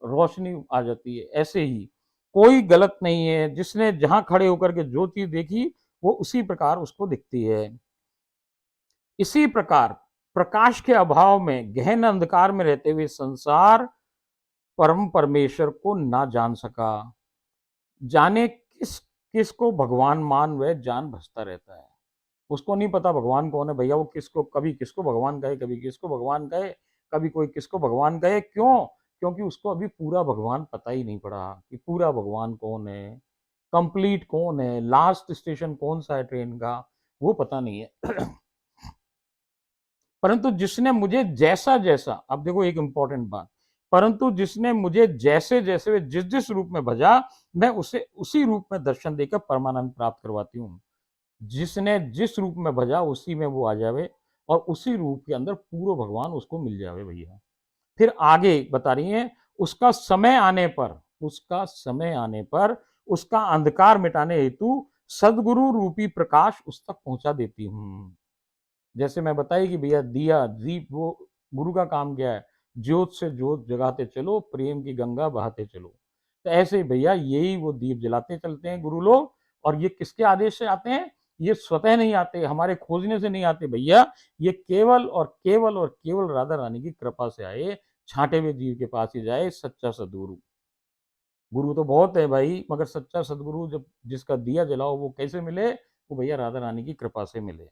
रोशनी आ जाती है। ऐसे ही कोई गलत नहीं है, जिसने जहां खड़े होकर के जो चीज देखी वो उसी प्रकार उसको दिखती है। इसी प्रकार प्रकाश के अभाव में गहन अंधकार में रहते हुए संसार परम परमेश्वर को ना जान सका। जाने किस किस को भगवान मान वह जान बसता रहता है। उसको नहीं पता भगवान कौन है भैया, वो किसको कभी किसको भगवान कहे, कभी किसको भगवान कहे, कभी कोई किसको भगवान कहे। क्यों? क्योंकि उसको अभी पूरा भगवान पता ही नहीं पड़ा, कि पूरा भगवान कौन है, कंप्लीट कौन है, लास्ट स्टेशन कौन सा है ट्रेन का, वो पता नहीं है। परंतु जिसने मुझे जैसा जैसा, अब देखो एक इंपॉर्टेंट बात, परंतु जिसने मुझे जैसे जैसे जिस जिस रूप में भजा, मैं उसे उसी रूप में दर्शन देकर परमानंद प्राप्त करवाती हूँ। जिसने जिस रूप में भजा उसी में वो आ जावे, और उसी रूप के अंदर पूरा भगवान उसको मिल जावे भैया। फिर आगे बता रही है, उसका समय आने पर, उसका समय आने पर उसका अंधकार मिटाने हेतु सदगुरु रूपी प्रकाश उस तक पहुंचा देती हूँ। जैसे मैं बताई कि भैया दिया दीप, वो गुरु का काम क्या है, ज्योत से ज्योत जगाते चलो, प्रेम की गंगा बहाते चलो। तो ऐसे ही भैया यही वो दीप जलाते चलते हैं गुरु लोग। और ये किसके आदेश से आते हैं? ये स्वतः नहीं आते, हमारे खोजने से नहीं आते भैया, ये केवल और केवल और केवल राधा रानी की कृपा से आए। छांटे हुए जीव के पास ही जाए सच्चा सदगुरु। गुरु तो बहुत है भाई, मगर सच्चा सदगुरु जब जिसका दिया जलाओ वो कैसे मिले? वो भैया राधा रानी की कृपा से मिले।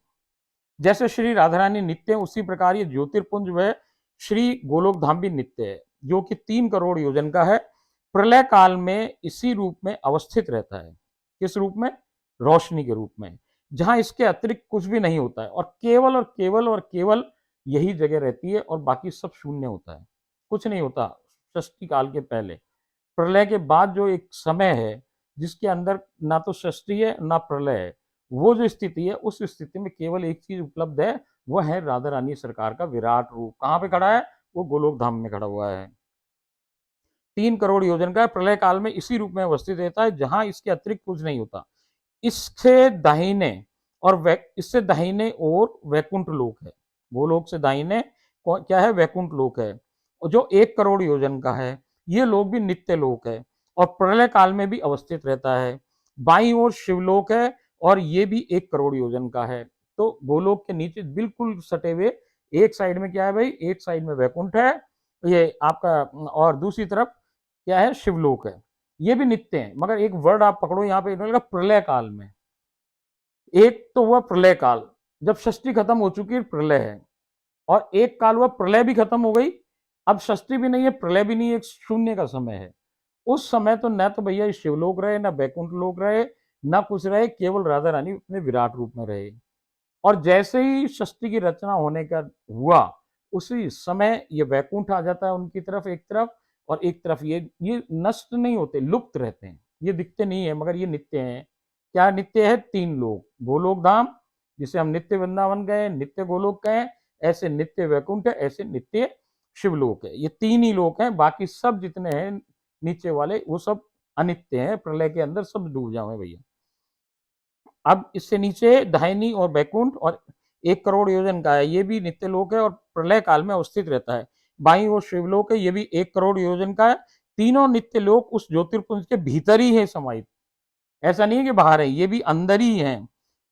जैसे श्री राधा रानी नित्य है, उसी प्रकार ये ज्योतिर्पुंज व श्री गोलोक धाम भी नित्य है, जो कि 3 करोड़ योजन का है। प्रलय काल में इसी रूप में अवस्थित रहता है। किस रूप में? रोशनी के रूप में, जहां इसके अतिरिक्त कुछ भी नहीं होता है, और केवल और केवल और केवल यही जगह रहती है, और बाकी सब शून्य होता है, कुछ नहीं होता। सृष्टि काल के पहले, प्रलय के बाद जो एक समय है जिसके अंदर ना तो सृष्टि है ना प्रलय है, वो जो स्थिति है, उस स्थिति में केवल एक चीज उपलब्ध है, वह है राधा रानी सरकार का विराट रूप। कहाँ पे खड़ा है? वो गोलोक धाम में खड़ा हुआ है। 3 करोड़ योजन का प्रलय काल में इसी रूप में अवस्थित रहता है, जहां इसके अतिरिक्त कुछ नहीं होता। इससे दाहिने और इससे दाहिने और वैकुंठ लोक है। गोलोक से दाहिने क्या है? वैकुंठ लोक है, और जो 1 करोड़ योजन का है। ये लोक भी नित्य लोक है और प्रलय काल में भी अवस्थित रहता है। बाईं ओर शिवलोक है, और ये भी 1 करोड़ योजन का है। तो गोलोक के नीचे बिल्कुल सटे हुए एक साइड में क्या है भाई? एक साइड में वैकुंठ है, ये आपका, और दूसरी तरफ क्या है? शिवलोक है। ये भी नित्य है, मगर एक वर्ड आप पकड़ो यहाँ पे, इन्होंने कहा प्रलय काल में। एक तो हुआ प्रलय काल, जब षष्टि खत्म हो चुकी है, प्रलय है, और एक काल हुआ प्रलय भी खत्म हो गई, अब षष्टि भी नहीं है, प्रलय भी नहीं है, एक शून्य का समय है। उस समय तो न तो भैया शिवलोक रहे, न बैकुंठ लोक रहे, न कुछ रहे, केवल राधा रानी अपने विराट रूप में रहे। और जैसे ही षष्टि की रचना होने का हुआ, उसी समय ये वैकुंठ आ जाता है उनकी तरफ, एक तरफ, और एक तरफ ये नष्ट नहीं होते, लुप्त रहते हैं, ये दिखते नहीं है, मगर ये नित्य हैं। क्या नित्य है? 3 लोक, गोलोक धाम जिसे हम नित्य वृंदावन गए, नित्य गोलोक गए, ऐसे नित्य वैकुंठ है, ऐसे नित्य शिवलोक है। ये 3 ही लोक हैं, बाकी सब जितने हैं नीचे वाले वो सब अनित्य हैं, प्रलय के अंदर सब डूब जाओ भैया। अब इससे नीचे दाहिनी और बैकुंठ, और 1 करोड़ योजन का है, ये भी नित्य लोक है और प्रलय काल में अवस्थित रहता है। बाई और शिवलोक है, ये भी 1 करोड़ योजन का है। तीनों नित्य लोक उस ज्योतिर्पुंज के भीतर ही है समाहित, ऐसा नहीं है कि बाहर है, ये भी अंदर ही है।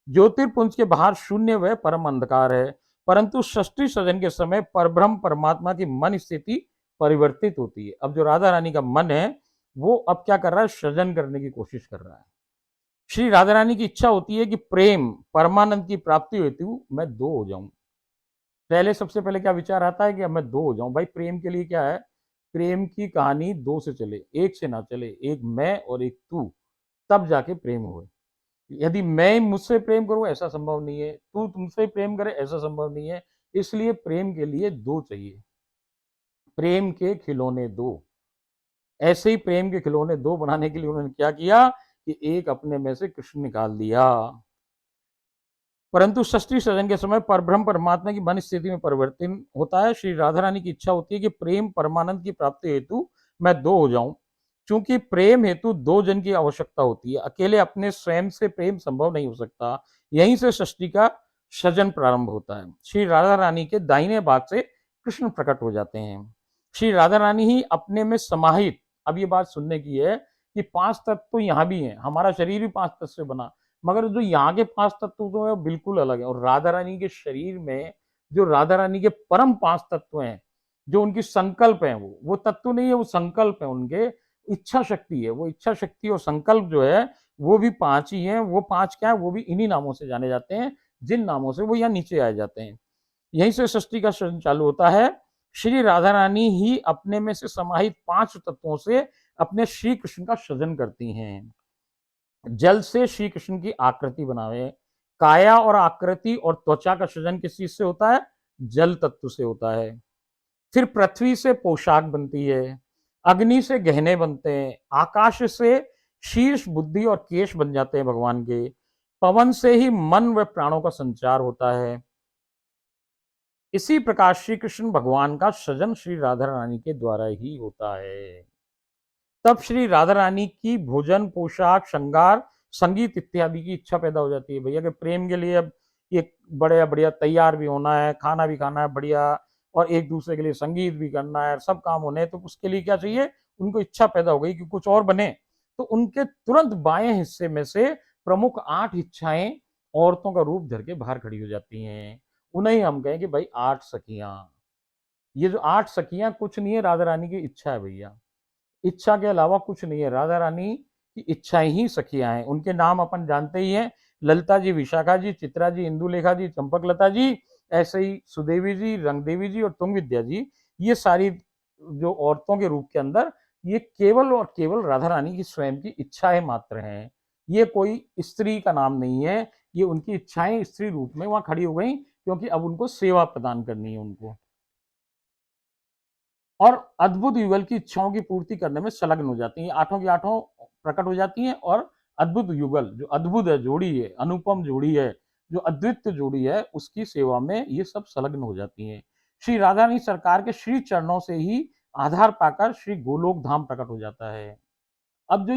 ज्योतिर्पुंज के बाहर शून्य व परम अंधकार है, परंतु षष्ठी सजन के समय परब्रह्म परमात्मा की मन स्थिति परिवर्तित होती है। अब जो राधा रानी का मन है, वो अब क्या कर रहा है? सृजन करने की कोशिश कर रहा है। श्री राधा रानी की इच्छा होती है कि प्रेम परमानंद की प्राप्ति हेतु मैं दो हो जाऊं। पहले सबसे पहले क्या विचार आता है कि अब मैं दो हो जाऊं। भाई प्रेम के लिए क्या है? प्रेम की कहानी दो से चले, एक से ना चले, एक मैं और एक तू, तब जाके प्रेम हो। यदि मैं मुझसे प्रेम करूं, ऐसा संभव नहीं है, तू तुमसे प्रेम करे, ऐसा संभव नहीं है। इसलिए प्रेम के लिए दो चाहिए, प्रेम के खिलौने दो। ऐसे ही प्रेम के खिलौने दो बनाने के लिए उन्होंने क्या किया कि एक अपने में से कृष्ण निकाल दिया। परंतु षष्ठी सजन के समय परब्रह्म परमात्मा की मन स्थिति में परिवर्तन होता है। श्री राधा रानी की इच्छा होती है कि प्रेम परमानंद की प्राप्ति हेतु मैं दो हो जाऊं। चूंकि प्रेम हेतु दो जन की आवश्यकता होती है, अकेले अपने स्वयं से प्रेम संभव नहीं हो सकता। यहीं से षष्ठी का सजन प्रारंभ होता है। श्री राधा रानी के दाहिने भाग से कृष्ण प्रकट हो जाते हैं। श्री राधा रानी ही अपने में समाहित, अब ये बात सुनने की है कि 5 तत्व तो यहाँ भी हैं, हमारा शरीर भी 5 तत्व से बना, मगर जो यहाँ के 5 तत्व तो है बिल्कुल अलग है। और राधा रानी के शरीर में जो राधा रानी के परम 5 तत्व हैं, जो उनकी संकल्प है, वो तत्व नहीं है, वो संकल्प है उनके, इच्छा शक्ति है। वो इच्छा शक्ति और संकल्प जो है वो भी 5 ही है। वो 5 क्या है? वो भी इन्हीं नामों से जाने जाते हैं, जिन नामों से वो यहाँ नीचे आ जाते हैं। यहीं से सृष्टि का सृजन चालू होता है। श्री राधा रानी ही अपने में से समाहित 5 तत्वों से अपने श्री कृष्ण का सृजन करती हैं। जल से श्री कृष्ण की आकृति बनावे। काया और आकृति और त्वचा का सृजन किस चीज से होता है? जल तत्व से होता है। फिर पृथ्वी से पोशाक बनती है, अग्नि से गहने बनते हैं, आकाश से शीर्ष बुद्धि और केश बन जाते हैं भगवान के, पवन से ही मन व प्राणों का संचार होता है। इसी प्रकार श्री कृष्ण भगवान का सृजन श्री राधा रानी के द्वारा ही होता है। तब श्री राधा रानी की भोजन, पोशाक, श्रृंगार, संगीत इत्यादि की इच्छा पैदा हो जाती है। भैया के प्रेम के लिए अब ये बढ़िया बढ़िया तैयार भी होना है, खाना भी खाना है बढ़िया, और एक दूसरे के लिए संगीत भी करना है, सब काम होने हैं, तो उसके लिए क्या चाहिए? उनको इच्छा पैदा हो गई कि कुछ और बने। तो उनके तुरंत बाएं हिस्से में से प्रमुख 8 इच्छाएं औरतों का रूप धर के बाहर खड़ी हो जाती हैं। उन्हें हम कहें कि भाई 8 सखियां। ये जो 8 सखियां कुछ नहीं है, राधा रानी की इच्छा है भैया। इच्छा के अलावा कुछ नहीं है, राधा रानी की इच्छाएं ही सखियां हैं। उनके नाम अपन जानते ही हैं, ललिता जी, विशाखा जी, चित्रा जी, इंदुलेखा जी, चंपकलता जी, ऐसे ही सुदेवी जी, रंगदेवी जी और तुंग विद्या जी, ये सारी जो औरतों के रूप के अंदर, ये केवल और केवल राधा रानी की स्वयं की इच्छाएं मात्र हैं। ये कोई स्त्री का नाम नहीं है, ये उनकी इच्छाएं स्त्री रूप में वहां खड़ी हो गई, क्योंकि अब उनको सेवा प्रदान करनी है उनको, और अद्भुत युगल की इच्छाओं की पूर्ति करने में संलग्न हो जाती हैं। आठों की आठों प्रकट हो जाती हैं, और अद्भुत युगल जो अद्भुत है, जोड़ी है, अनुपम जोड़ी है, जो अद्वितीय जोड़ी है, उसकी सेवा में ये सब संलग्न हो जाती हैं। श्री राधा रानी सरकार के श्री चरणों से ही आधार पाकर श्री गोलोक धाम प्रकट हो जाता है। अब जो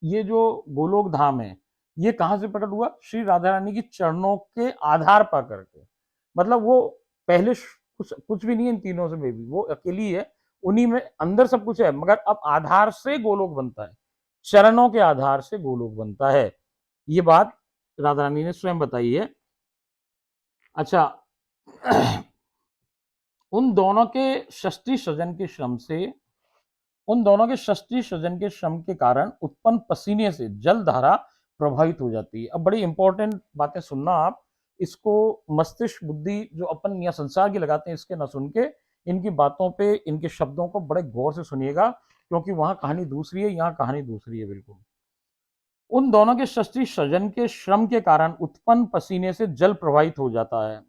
ये जो गोलोक धाम है, ये कहाँ से प्रकट हुआ? श्री राधा रानी की चरणों के आधार पा करके। मतलब वो पहले कुछ कुछ भी नहीं है इन तीनों से, बेबी वो अकेली है, उन्हीं में अंदर सब कुछ है, मगर अब आधार से गोलोक बनता है, चरणों के आधार से गोलोक बनता है। ये बात राधा रानी ने स्वयं बताई है। अच्छा, उन दोनों के षष्ठी सजन के श्रम से, उन दोनों के षष्ठी सजन के श्रम के कारण उत्पन्न पसीने से जल धारा प्रभावित हो जाती है। अब बड़ी इंपॉर्टेंट बातें सुनना आप, इसको मस्तिष्क बुद्धि जो अपन या संसार की लगाते हैं, इसके ना सुन के इनकी बातों पे, इनके शब्दों को बड़े गौर से सुनिएगा, क्योंकि वहां कहानी दूसरी है, यहाँ कहानी दूसरी है बिल्कुल। उन दोनों के षष्ठी सजन के श्रम के कारण उत्पन्न पसीने से जल प्रवाहित हो जाता है,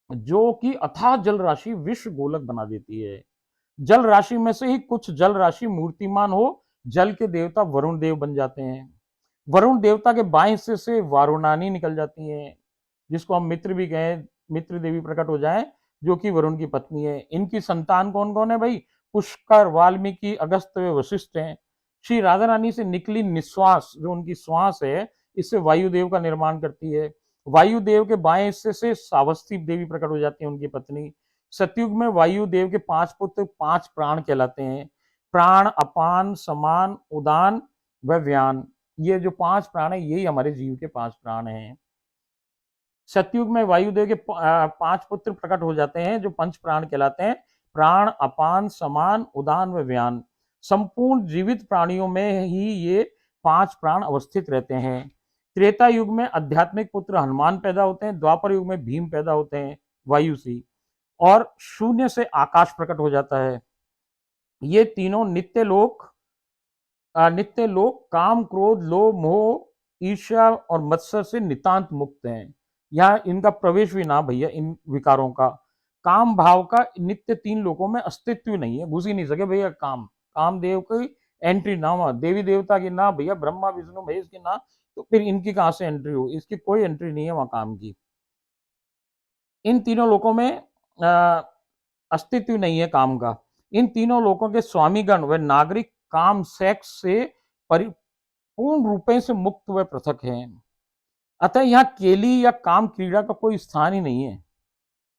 जो कि अथाह जल राशि विश्व गोलक बना देती है। जल राशि में से ही कुछ जल राशि मूर्तिमान हो जल के देवता वरुण देव बन जाते हैं। वरुण देवता के बाएं हिस्से से वारुणानी निकल जाती हैं, जिसको हम मित्र भी कहें, मित्र देवी प्रकट हो जाए, जो कि वरुण की पत्नी है। इनकी संतान कौन कौन है भाई? पुष्कर, वाल्मीकि, अगस्त व वशिष्ठ हैं। श्री राधा रानी से निकली निश्वास, जो उनकी श्वास है, इससे वायुदेव का निर्माण करती है। वायुदेव के बाएं हिस्से से सावस्ती देवी प्रकट हो जाती है, उनकी पत्नी। सतयुग में वायुदेव के 5 पुत्र 5 प्राण कहलाते हैं। प्राण, अपान, समान, उदान व व्यान, ये जो 5 प्राण है, यही हमारे जीव के 5 प्राण हैं। सतयुग में वायुदेव के 5 पुत्र प्रकट हो जाते हैं, जो पंच प्राण कहलाते हैं। प्राण, अपान, समान, उदान व व्यान। संपूर्ण जीवित प्राणियों में ही ये 5 प्राण अवस्थित रहते हैं। त्रेता युग में आध्यात्मिक पुत्र हनुमान पैदा होते हैं। द्वापर युग में भीम पैदा होते हैं, वायु से, और शून्य से आकाश प्रकट हो जाता है। ये तीनों नित्य लोक काम, क्रोध, लोभ, मोह, ईर्ष्या और मत्सर से नितांत मुक्त हैं। यहाँ इनका प्रवेश भी ना भैया, इन विकारों का, काम भाव का नित्य 3 लोकों में अस्तित्व नहीं है, घुस ही नहीं सके भैया। कामदेव की एंट्री ना, वहां देवी देवता की ना भैया, ब्रह्मा विष्णु महेश की ना, तो फिर इनकी कहां से एंट्री हो? इसकी कोई एंट्री नहीं है वहां काम की। इन तीनों लोकों में अस्तित्व नहीं है काम का। इन तीनों लोकों के स्वामीगण व नागरिक काम सेक्स से परिपूर्ण रूपे से मुक्त व पृथक हैं। अतः यहाँ केली या काम क्रीड़ा का कोई स्थान ही नहीं है।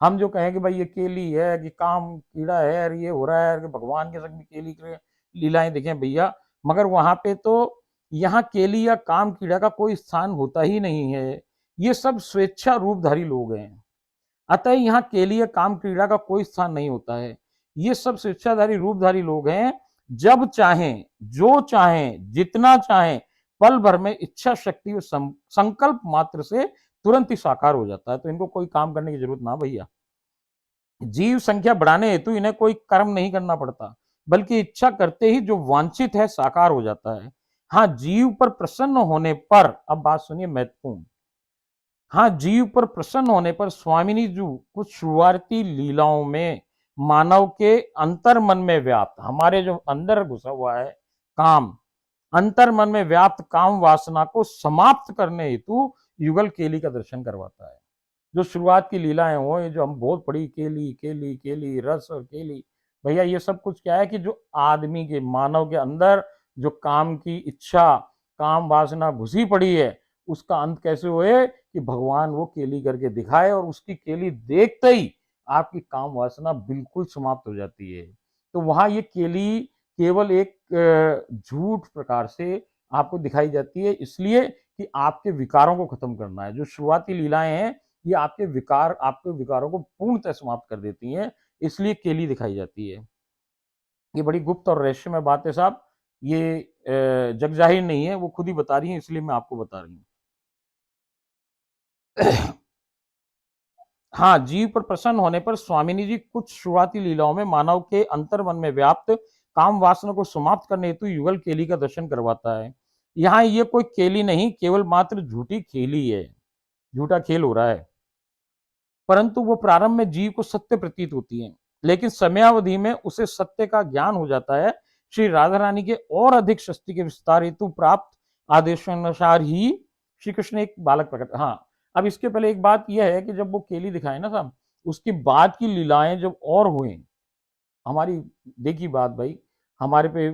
हम जो कहें कि भाई ये केली है, कि काम कीड़ा है, और ये हो रहा है कि भगवान के संग में केली लीलाएं देखें भैया, मगर वहां पे तो यहाँ केली या काम कीड़ा का कोई स्थान होता ही नहीं है। ये सब स्वेच्छा रूपधारी लोग हैं। अतः यहाँ केली या काम क्रीड़ा का कोई स्थान नहीं होता है। ये सब स्वेच्छाधारी रूपधारी लोग हैं। जब चाहें, जो चाहें, जितना चाहें, पल भर में इच्छा शक्ति और संकल्प मात्र से तुरंत ही साकार हो जाता है। तो इनको कोई काम करने की जरूरत ना भैया। जीव संख्या बढ़ाने हेतु इन्हें कोई कर्म नहीं करना पड़ता, बल्कि इच्छा करते ही जो वांछित है साकार हो जाता है। हाँ, जीव पर प्रसन्न होने पर, अब बात सुनिए महत्वपूर्ण, हाँ, जीव पर प्रसन्न होने पर स्वामिनी जी कुछ शुरुआती लीलाओं में मानव के अंतर मन में व्याप्त, हमारे जो अंदर घुसा हुआ है काम, अंतर मन में व्याप्त काम वासना को समाप्त करने हेतु युगल केली का दर्शन करवाता है। जो शुरुआत की लीलाएं हो, ये जो हम बहुत पड़ी, केली केली केली रस और केली, भैया ये सब कुछ क्या है कि जो आदमी के, मानव के अंदर जो काम की इच्छा, काम वासना घुसी पड़ी है, उसका अंत कैसे हुए कि भगवान वो केली करके दिखाए, और उसकी केली देखते ही आपकी काम वासना बिल्कुल समाप्त हो जाती है। तो वहां ये केली केवल एक झूठ प्रकार से आपको दिखाई जाती है, इसलिए कि आपके विकारों को खत्म करना है। जो शुरुआती लीलाएं हैं, ये आपके विकारों को पूर्णतः समाप्त कर देती हैं, इसलिए केली दिखाई जाती है। ये बड़ी गुप्त और रहस्यमय बात है साहब, ये जग जाहिर नहीं है, वो खुद ही बता रही है, इसलिए मैं आपको बता रही हूँ। हाँ, जीव पर प्रसन्न होने पर स्वामिनी जी कुछ शुरुआती लीलाओं में मानव के अंतर्मन में व्याप्त काम वासना को समाप्त करने हेतु युगल केली का दर्शन करवाता है। यहाँ ये कोई केली नहीं, केवल मात्र झूठी खेली है, झूठा खेल हो रहा है। परंतु वो प्रारंभ में जीव को सत्य प्रतीत होती है, लेकिन समयावधि में उसे सत्य का ज्ञान हो जाता है। श्री राधा रानी के और अधिक शक्ति के विस्तार हेतु प्राप्त आदेशानुसार ही श्री कृष्ण एक बालक प्रकट। हाँ, अब इसके पहले एक बात यह है कि जब वो केली दिखाए ना साहब, उसके बाद की लीलाएं जब और हुए, हमारी देखी बात भाई, हमारे पे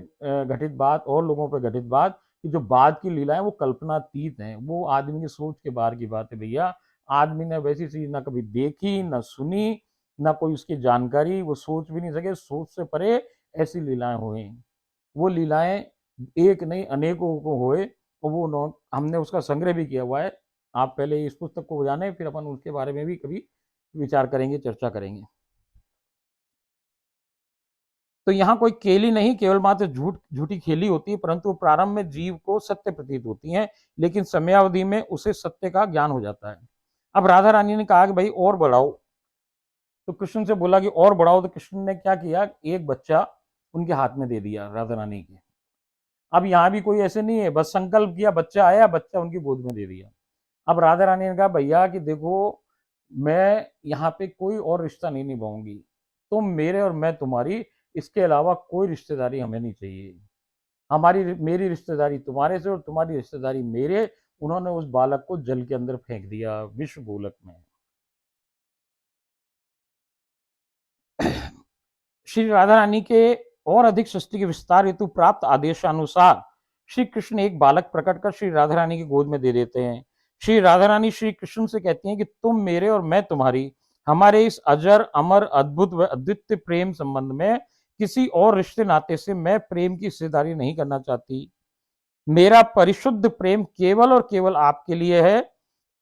घटित बात और लोगों पे घटित बात, कि जो बाद की लीलाएं वो कल्पनातीत हैं, वो आदमी की सोच के बाहर की बात है भैया। आदमी ने वैसी चीज ना कभी देखी ना सुनी, ना कोई उसकी जानकारी, वो सोच भी नहीं सके, सोच से परे ऐसी लीलाएं हुई। वो लीलाएं एक नहीं अनेकों को हुए, और वो हमने उसका संग्रह भी किया हुआ है। आप पहले इस पुस्तक को जाने, फिर अपन उसके बारे में भी कभी विचार करेंगे, चर्चा करेंगे। तो यहाँ कोई केली नहीं, केवल मात्र झूठी खेली होती है, परंतु प्रारंभ में जीव को सत्य प्रतीत होती है, लेकिन समयावधि में उसे सत्य का ज्ञान हो जाता है। अब राधा रानी ने कहा कि भाई और बढ़ाओ, तो कृष्ण से बोला कि और बढ़ाओ, तो कृष्ण ने क्या किया, एक बच्चा उनके हाथ में दे दिया राधा रानी के। अब यहाँ भी कोई ऐसे नहीं है, बस संकल्प किया, बच्चा आया, बच्चा उनकी गोद में दे दिया। अब राधा रानी ने कहा भैया कि देखो, मैं यहाँ पे कोई और रिश्ता नहीं निभाऊंगी, तुम मेरे और मैं तुम्हारी, इसके अलावा कोई रिश्तेदारी हमें नहीं चाहिए। हमारी मेरी रिश्तेदारी तुम्हारे से और तुम्हारी रिश्तेदारी मेरे। उन्होंने उस बालक को जल के अंदर फेंक दिया, विश्व गोलक में। श्री राधा रानी के और अधिक सृष्टि के विस्तार हेतु प्राप्त आदेशानुसार श्री कृष्ण एक बालक प्रकट कर श्री राधा रानी की गोद में दे देते हैं। श्री राधा रानी श्री कृष्ण से कहती हैं कि तुम मेरे और मैं तुम्हारी, हमारे इस अजर अमर अद्भुत व अद्वितीय प्रेम संबंध में किसी और रिश्ते नाते से मैं प्रेम की हिस्सेदारी नहीं करना चाहती। मेरा परिशुद्ध प्रेम केवल और केवल आपके लिए है।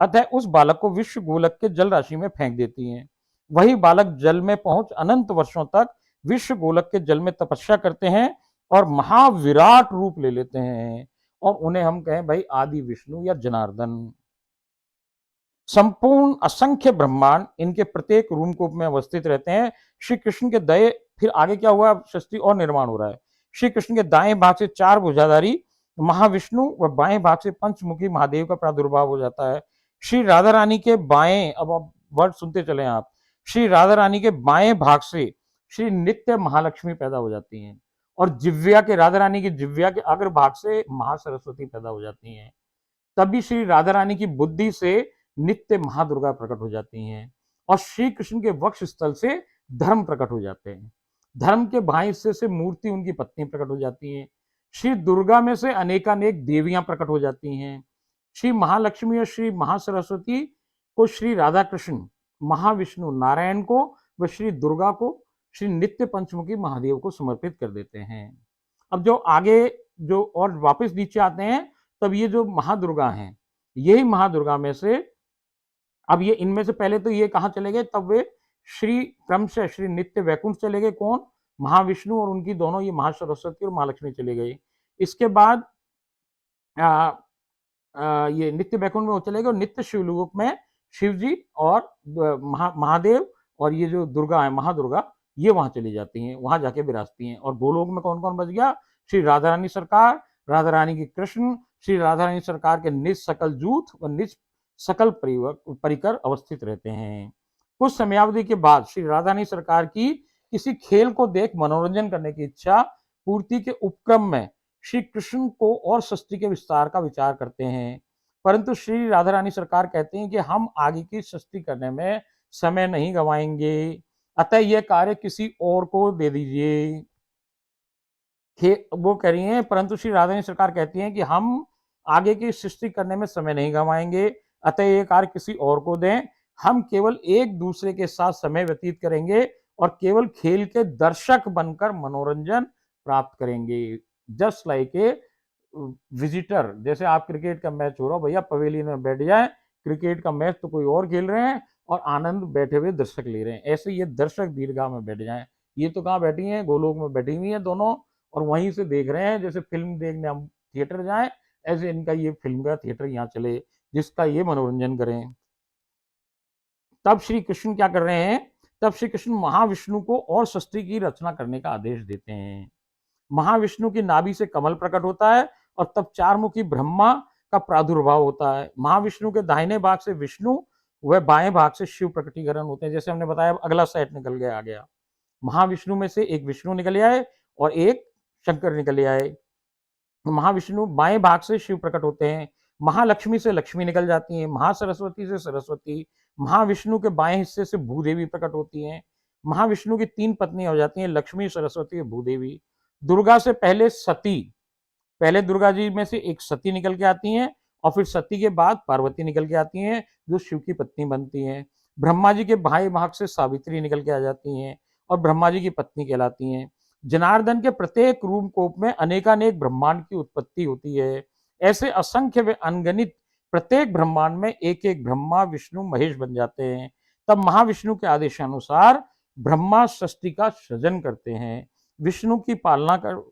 अतः उस बालक को विश्व गोलक के जल राशि में फेंक देती हैं। वही बालक जल में पहुंच अनंत वर्षों तक विश्व गोलक के जल में तपस्या करते हैं और महाविराट रूप ले लेते हैं, और उन्हें हम कहें भाई आदि विष्णु या जनार्दन। संपूर्ण असंख्य ब्रह्मांड इनके प्रत्येक रूमकूप में अवस्थित रहते हैं। श्री कृष्ण के दये, फिर आगे क्या हुआ, सृष्टि और निर्माण हो रहा है। श्री कृष्ण के दाएं भाग से चार भुजाधारी महाविष्णु व बाएं भाग से पंचमुखी महादेव का प्रादुर्भाव हो जाता है। श्री राधा रानी के बाएं, अब आप वर्ड सुनते चले आप, श्री राधा रानी के बाएं भाग से श्री नित्य महालक्ष्मी पैदा हो जाती हैं, और जिव्या के, राधा रानी की जिव्या के अग्र भाग से महासरस्वती पैदा हो जाती हैं। तभी श्री राधा रानी की बुद्धि से नित्य महादुर्गा प्रकट हो जाती हैं, और श्री कृष्ण के वक्ष स्थल से धर्म प्रकट हो जाते हैं। धर्म के बाएं हिस्से से मूर्ति उनकी पत्नी प्रकट हो जाती है। श्री दुर्गा में से अनेकानेक देवियां प्रकट हो जाती हैं। श्री महालक्ष्मी और श्री महासरस्वती को श्री राधा कृष्ण, महाविष्णु नारायण को व श्री दुर्गा को श्री नित्य पंचमुखी महादेव को समर्पित कर देते हैं। अब जो आगे, जो और वापस नीचे आते हैं, तब ये जो महादुर्गा हैं, यही महादुर्गा में से, अब ये इनमें से पहले तो ये कहाँ चले गए, तब वे श्री क्रमशः श्री नित्य वैकुंठ चले गए। कौन, महाविष्णु, और उनकी दोनों ये महासरस्वती और महालक्ष्मी चले गए। इसके बाद आ, ये नित्य वैकुंठ में वो चले गए, और नित्य शिवलोक में शिव जी और महादेव और ये जो दुर्गा है महादुर्गा, ये वहां चली जाती हैं, वहां जाके विराजती हैं। और गोलोक में कौन कौन बच गया, श्री राधा रानी सरकार, राधा रानी के कृष्ण, श्री राधा रानी सरकार के निज सकल जूथ और निज सकल परिकर अवस्थित रहते हैं। कुछ समयावधि के बाद श्री राधा रानी सरकार की किसी खेल को देख मनोरंजन करने की इच्छा पूर्ति के उपक्रम में श्री कृष्ण को और सृष्टि के विस्तार का विचार करते हैं, परंतु श्री राधा रानी सरकार कहते हैं कि हम आगे की सृष्टि करने में समय नहीं गवाएंगे, अतः यह कार्य किसी और को दे दीजिए। वो कह रही हैं, परंतु श्री राधा रानी सरकार कहती हैं कि हम आगे की सृष्टि करने में समय नहीं गवाएंगे, अतः यह कार्य किसी और को दें। हम केवल एक दूसरे के साथ समय व्यतीत करेंगे और केवल खेल के दर्शक बनकर मनोरंजन प्राप्त करेंगे। जस्ट लाइक ए विजिटर, जैसे आप क्रिकेट का मैच हो रहा हो, भैया पवेलियन में बैठ जाए, क्रिकेट का मैच तो कोई और खेल रहे हैं और आनंद बैठे हुए दर्शक ले रहे हैं, ऐसे ये दर्शक दीर्घा में बैठ जाएं। ये तो कहाँ बैठी हैं, गोलोक में बैठी हुई हैं दोनों, और वहीं से देख रहे हैं, जैसे फिल्म देखने हम थिएटर जाएं, ऐसे इनका ये फिल्म का थिएटर यहाँ चले, जिसका ये मनोरंजन करें। तब श्री कृष्ण क्या कर रहे हैं, तब श्री कृष्ण महाविष्णु को और सृष्टि की रचना करने का आदेश देते हैं। महाविष्णु की नाभि से कमल प्रकट होता है और तब चारमुखी ब्रह्मा का प्रादुर्भाव होता है। महाविष्णु के दाहिने भाग से विष्णु व बाएं भाग से शिव प्रकटीकरण होते हैं। जैसे हमने बताया, अगला सेट निकल गया, आ गया। महाविष्णु में से एक विष्णु निकल आए और एक शंकर निकल आए। महाविष्णु बाएं भाग से शिव प्रकट होते हैं। महालक्ष्मी से लक्ष्मी निकल जाती है, महासरस्वती से सरस्वती। महाविष्णु के बाएं हिस्से से भूदेवी प्रकट होती हैं। महाविष्णु की 3 पत्नी हो जाती हैं, लक्ष्मी, सरस्वती और भूदेवी। दुर्गा से पहले सती, पहले दुर्गा जी में से एक सती निकल के आती हैं और फिर सती के बाद पार्वती निकल के आती हैं, जो शिव की पत्नी बनती हैं। ब्रह्मा जी के बाएं भाग से सावित्री निकल के आ जाती हैं और ब्रह्मा जी की पत्नी कहलाती हैं। जनार्दन के प्रत्येक रूप कोप में अनेकानेक ब्रह्मांड की उत्पत्ति होती है। ऐसे असंख्य व अनगणित प्रत्येक ब्रह्मांड में एक एक ब्रह्मा, विष्णु, महेश बन जाते हैं। तब महाविष्णु के आदेशानुसार ब्रह्मा सृष्टि का सृजन करते हैं। विष्णु की पालना कर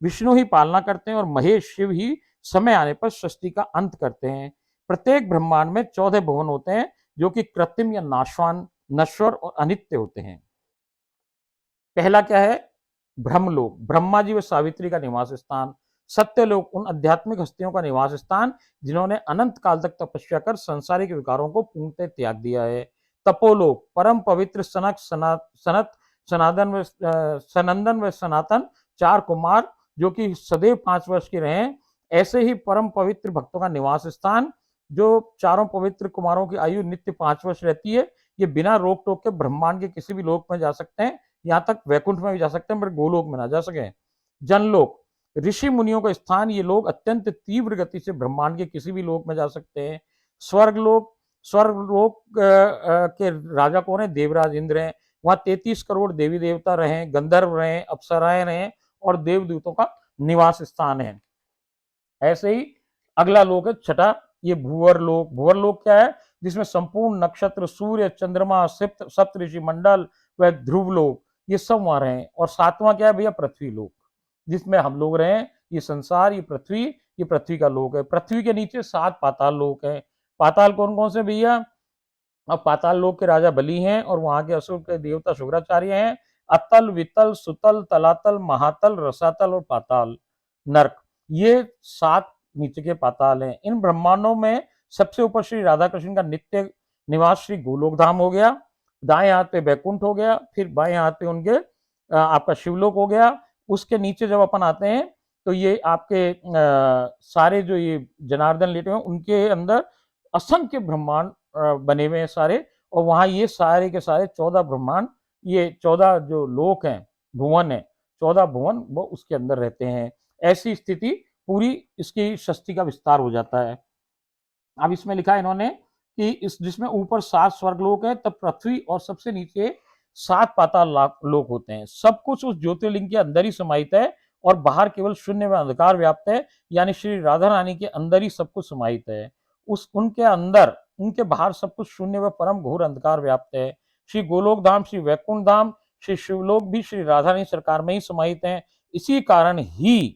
विष्णु ही पालना करते हैं और महेश, शिव ही समय आने पर सृष्टि का अंत करते हैं। प्रत्येक ब्रह्मांड में 14 भुवन होते हैं, जो कि कृत्रिम या नाशवान, नश्वर और अनित्य होते हैं। पहला क्या है, ब्रह्मलोक, ब्रह्मा जी व सावित्री का निवास स्थान। सत्यलोक, उन आध्यात्मिक हस्तियों का निवास स्थान जिन्होंने अनंत काल तक तपस्या कर संसारिक विकारों को पूर्णतः त्याग दिया है। तपोलोक, परम पवित्र सनंदन व सनातन 4 कुमार, जो कि सदैव 5 वर्ष के रहे। ऐसे ही परम पवित्र भक्तों का निवास स्थान, जो चारों पवित्र कुमारों की आयु नित्य 5 वर्ष रहती है। ये बिना रोक टोक के ब्रह्मांड के किसी भी लोक में जा सकते हैं, यहाँ तक वैकुंठ में भी जा सकते हैं, पर गोलोक में ना जा सके। जनलोक, ऋषि मुनियों का स्थान, ये लोग अत्यंत तीव्र गति से ब्रह्मांड के किसी भी लोक में जा सकते हैं। स्वर्गलोक, स्वर्गलोक के राजा कौन है, देवराज इंद्र हैं। वहाँ 33 करोड़ देवी देवता रहे, गंधर्व रहे, अप्सराएं रहे और देवदूतों का निवास स्थान है। ऐसे ही अगला लोक है छठा, ये भूवर लोक। भूवर लोक क्या है, जिसमें संपूर्ण नक्षत्र, सूर्य, चंद्रमा, सप्त ऋषि मंडल व ध्रुव लोक, ये सब वहां रहे। और 7वां क्या है भैया, पृथ्वी लोक, जिसमें हम लोग रहे। ये संसार, ये पृथ्वी का लोक है। पृथ्वी के नीचे 7 पाताल लोक है। पाताल कौन कौन से भैया, अब पाताल लोक के राजा बलि हैं और वहां के असुर के देवता शुक्राचार्य हैं। अतल, वितल, सुतल, तलातल, महातल, रसातल और पाताल नरक, ये 7 नीचे के पाताल हैं। इन ब्रह्मांडों में सबसे ऊपर श्री राधा कृष्ण का नित्य निवास श्री गोलोक धाम हो गया, दाएं हाथ पे बैकुंठ हो गया, फिर बाएं हाथ पे उनके आपका शिवलोक हो गया। उसके नीचे जब अपन आते हैं तो ये आपके सारे जो ये जनार्दन लेटे हैं, उनके अंदर असंख्य ब्रह्मांड बने हुए हैं सारे। और वहां ये सारे के सारे 14 ब्रह्मांड, ये 14 जो लोक हैं, भुवन है, 14 भुवन, वो उसके अंदर रहते हैं। ऐसी स्थिति पूरी इसकी सृष्टि का विस्तार हो जाता है। अब इसमें लिखा है इन्होंने कि इस जिसमें ऊपर 7 स्वर्गलोक है, तब पृथ्वी और सबसे नीचे 7 पाताल लोक होते हैं। सब कुछ उस ज्योतिर्लिंग के अंदर ही समाहित है और बाहर केवल शून्य व अंधकार व्याप्त है, यानी श्री राधा रानी के अंदर ही सब कुछ समाहित है। उस उनके अंदर, उनके बाहर सब कुछ शून्य व परम घोर अंधकार व्याप्त है। श्री गोलोक धाम, श्री वैकुंठ धाम, श्री शिवलोक भी श्री राधा रानी सरकार में ही समाहित है। इसी कारण ही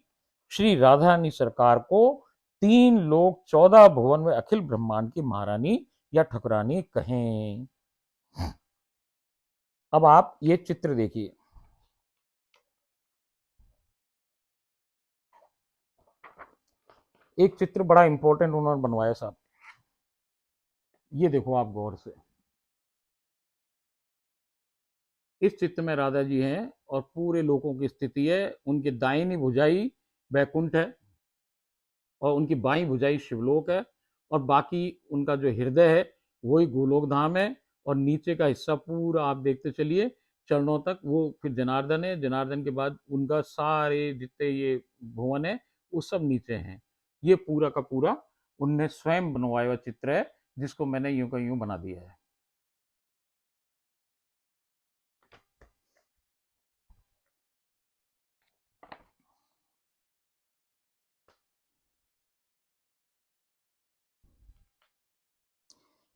श्री राधा रानी सरकार को 3 लोक, 14 भुवन व अखिल ब्रह्मांड की महारानी या ठकुरानी कहें। अब आप ये चित्र देखिए, एक चित्र बड़ा इंपॉर्टेंट उन्होंने बनवाया साहब, ये देखो आप गौर से। इस चित्र में राधा जी हैं और पूरे लोकों की स्थिति है। उनकी दाहिनी भुजाई बैकुंठ है और उनकी बाईं भुजाई शिवलोक है और बाकी उनका जो हृदय है वही गोलोक धाम है। और नीचे का हिस्सा पूरा आप देखते चलिए चरणों तक, वो फिर जनार्दन है। जनार्दन के बाद उनका सारे जितने ये भुवन है वो सब नीचे हैं। ये पूरा का पूरा उनने स्वयं बनवाया हुआ चित्र है, जिसको मैंने यूं का यूं बना दिया है।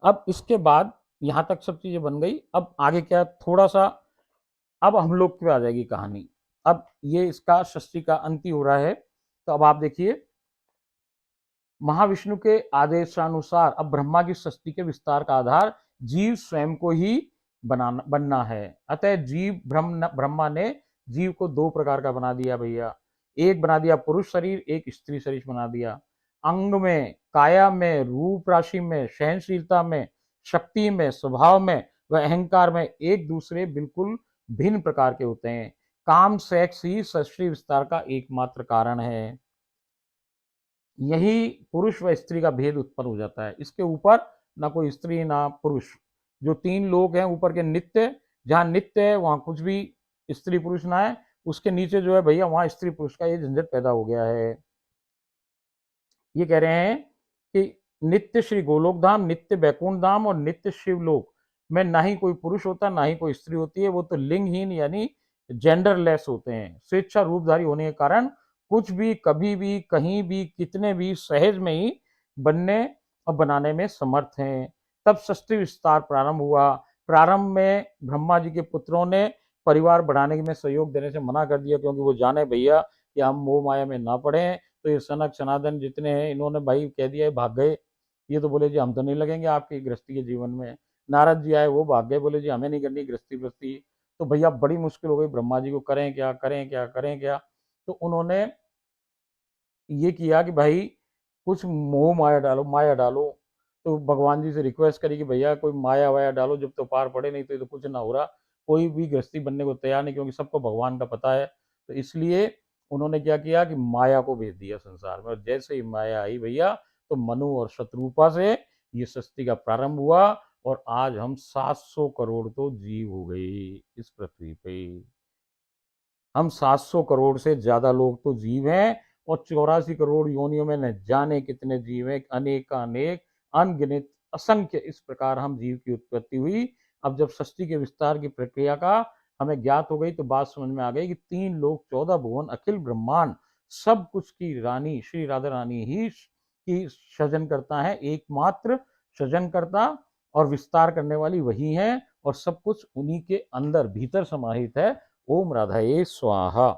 अब इसके बाद यहाँ तक सब चीजें बन गई। अब आगे क्या, थोड़ा सा अब हम लोग पे आ जाएगी कहानी। अब ये इसका सृष्टि का अंत ही हो रहा है। तो अब आप देखिए, महाविष्णु के आदेशानुसार अब ब्रह्मा की सृष्टि के विस्तार का आधार जीव स्वयं को ही बनना है। अतः जीव ब्रह्मा ने जीव को दो प्रकार का बना दिया भैया, एक बना दिया पुरुष शरीर, एक स्त्री शरीर बना दिया। अंग में, काया में, रूप राशि में, सहनशीलता में, शक्ति में, स्वभाव में व अहंकार में एक दूसरे बिल्कुल भिन्न प्रकार के होते हैं। काम सेक्स ही सृष्टि विस्तार का एकमात्र कारण है। यही पुरुष व स्त्री का भेद उत्पन्न हो जाता है। इसके ऊपर ना कोई स्त्री ना पुरुष, जो तीन लोग हैं ऊपर के नित्य, जहाँ नित्य है वहां कुछ भी स्त्री पुरुष ना है, उसके नीचे जो है भैया वहां स्त्री पुरुष का ये झंझट पैदा हो गया है। ये कह रहे हैं कि नित्य श्री गोलोक धाम, नित्य बैकुंठ धाम और नित्य शिवलोक में ना ही कोई पुरुष होता ना ही कोई स्त्री होती है, वो तो लिंगहीन यानी जेंडरलेस होते हैं। स्वेच्छा रूपधारी होने के कारण कुछ भी कभी भी कहीं भी कितने भी सहज में ही बनने और बनाने में समर्थ हैं। तब सृष्टि विस्तार प्रारंभ हुआ। प्रारंभ में ब्रह्मा जी के पुत्रों ने परिवार बढ़ाने में सहयोग देने से मना कर दिया, क्योंकि वो जाने भैया कि हम मोह माया में ना पड़े। तो ये सनक सनातन जितने हैं इन्होंने भाई कह दिया भाग गए। ये तो बोले जी हम तो नहीं लगेंगे आपकी गृहस्थी के जीवन में। नारद जी आए, वो भाग गए, बोले जी हमें नहीं करनी गृहस्थी। तो भैया बड़ी मुश्किल हो गई ब्रह्मा जी को, करें क्या करें क्या करें क्या। तो उन्होंने ये किया कि भाई कुछ मोह माया डालो। तो भगवान जी से रिक्वेस्ट करी कि भैया कोई माया वाया डालो, जब तो पार पड़े, नहीं तो ये तो कुछ ना हो रहा। कोई भी गृहस्थी बनने को तैयार नहीं, क्योंकि सबको भगवान का पता है। तो इसलिए उन्होंने क्या किया कि माया को भेज दिया संसार में, और जैसे ही माया आई भैया तो मनु और शत्रुपा से ये सृष्टि का प्रारंभ हुआ। और आज हम 700 करोड़ तो जीव हो गए इस पृथ्वी पे। हम 700 करोड़ से ज्यादा लोग तो जीव हैं, और 84 करोड़ योनियों में न जाने कितने जीव हैं, अनेक अनगिनत असंख्य। इस प्रकार हम जीव की उत्पत्ति हुई। अब जब सृष्टि के विस्तार की प्रक्रिया का हमें ज्ञात हो गई तो बात समझ में आ गई कि 3 लोक 14 भुवन अखिल ब्रह्मांड सब कुछ की रानी श्री राधा रानी ही की सृजन करता है। एकमात्र सृजन करता और विस्तार करने वाली वही है, और सब कुछ उन्हीं के अंदर भीतर समाहित है। ओम राधाये स्वाहा।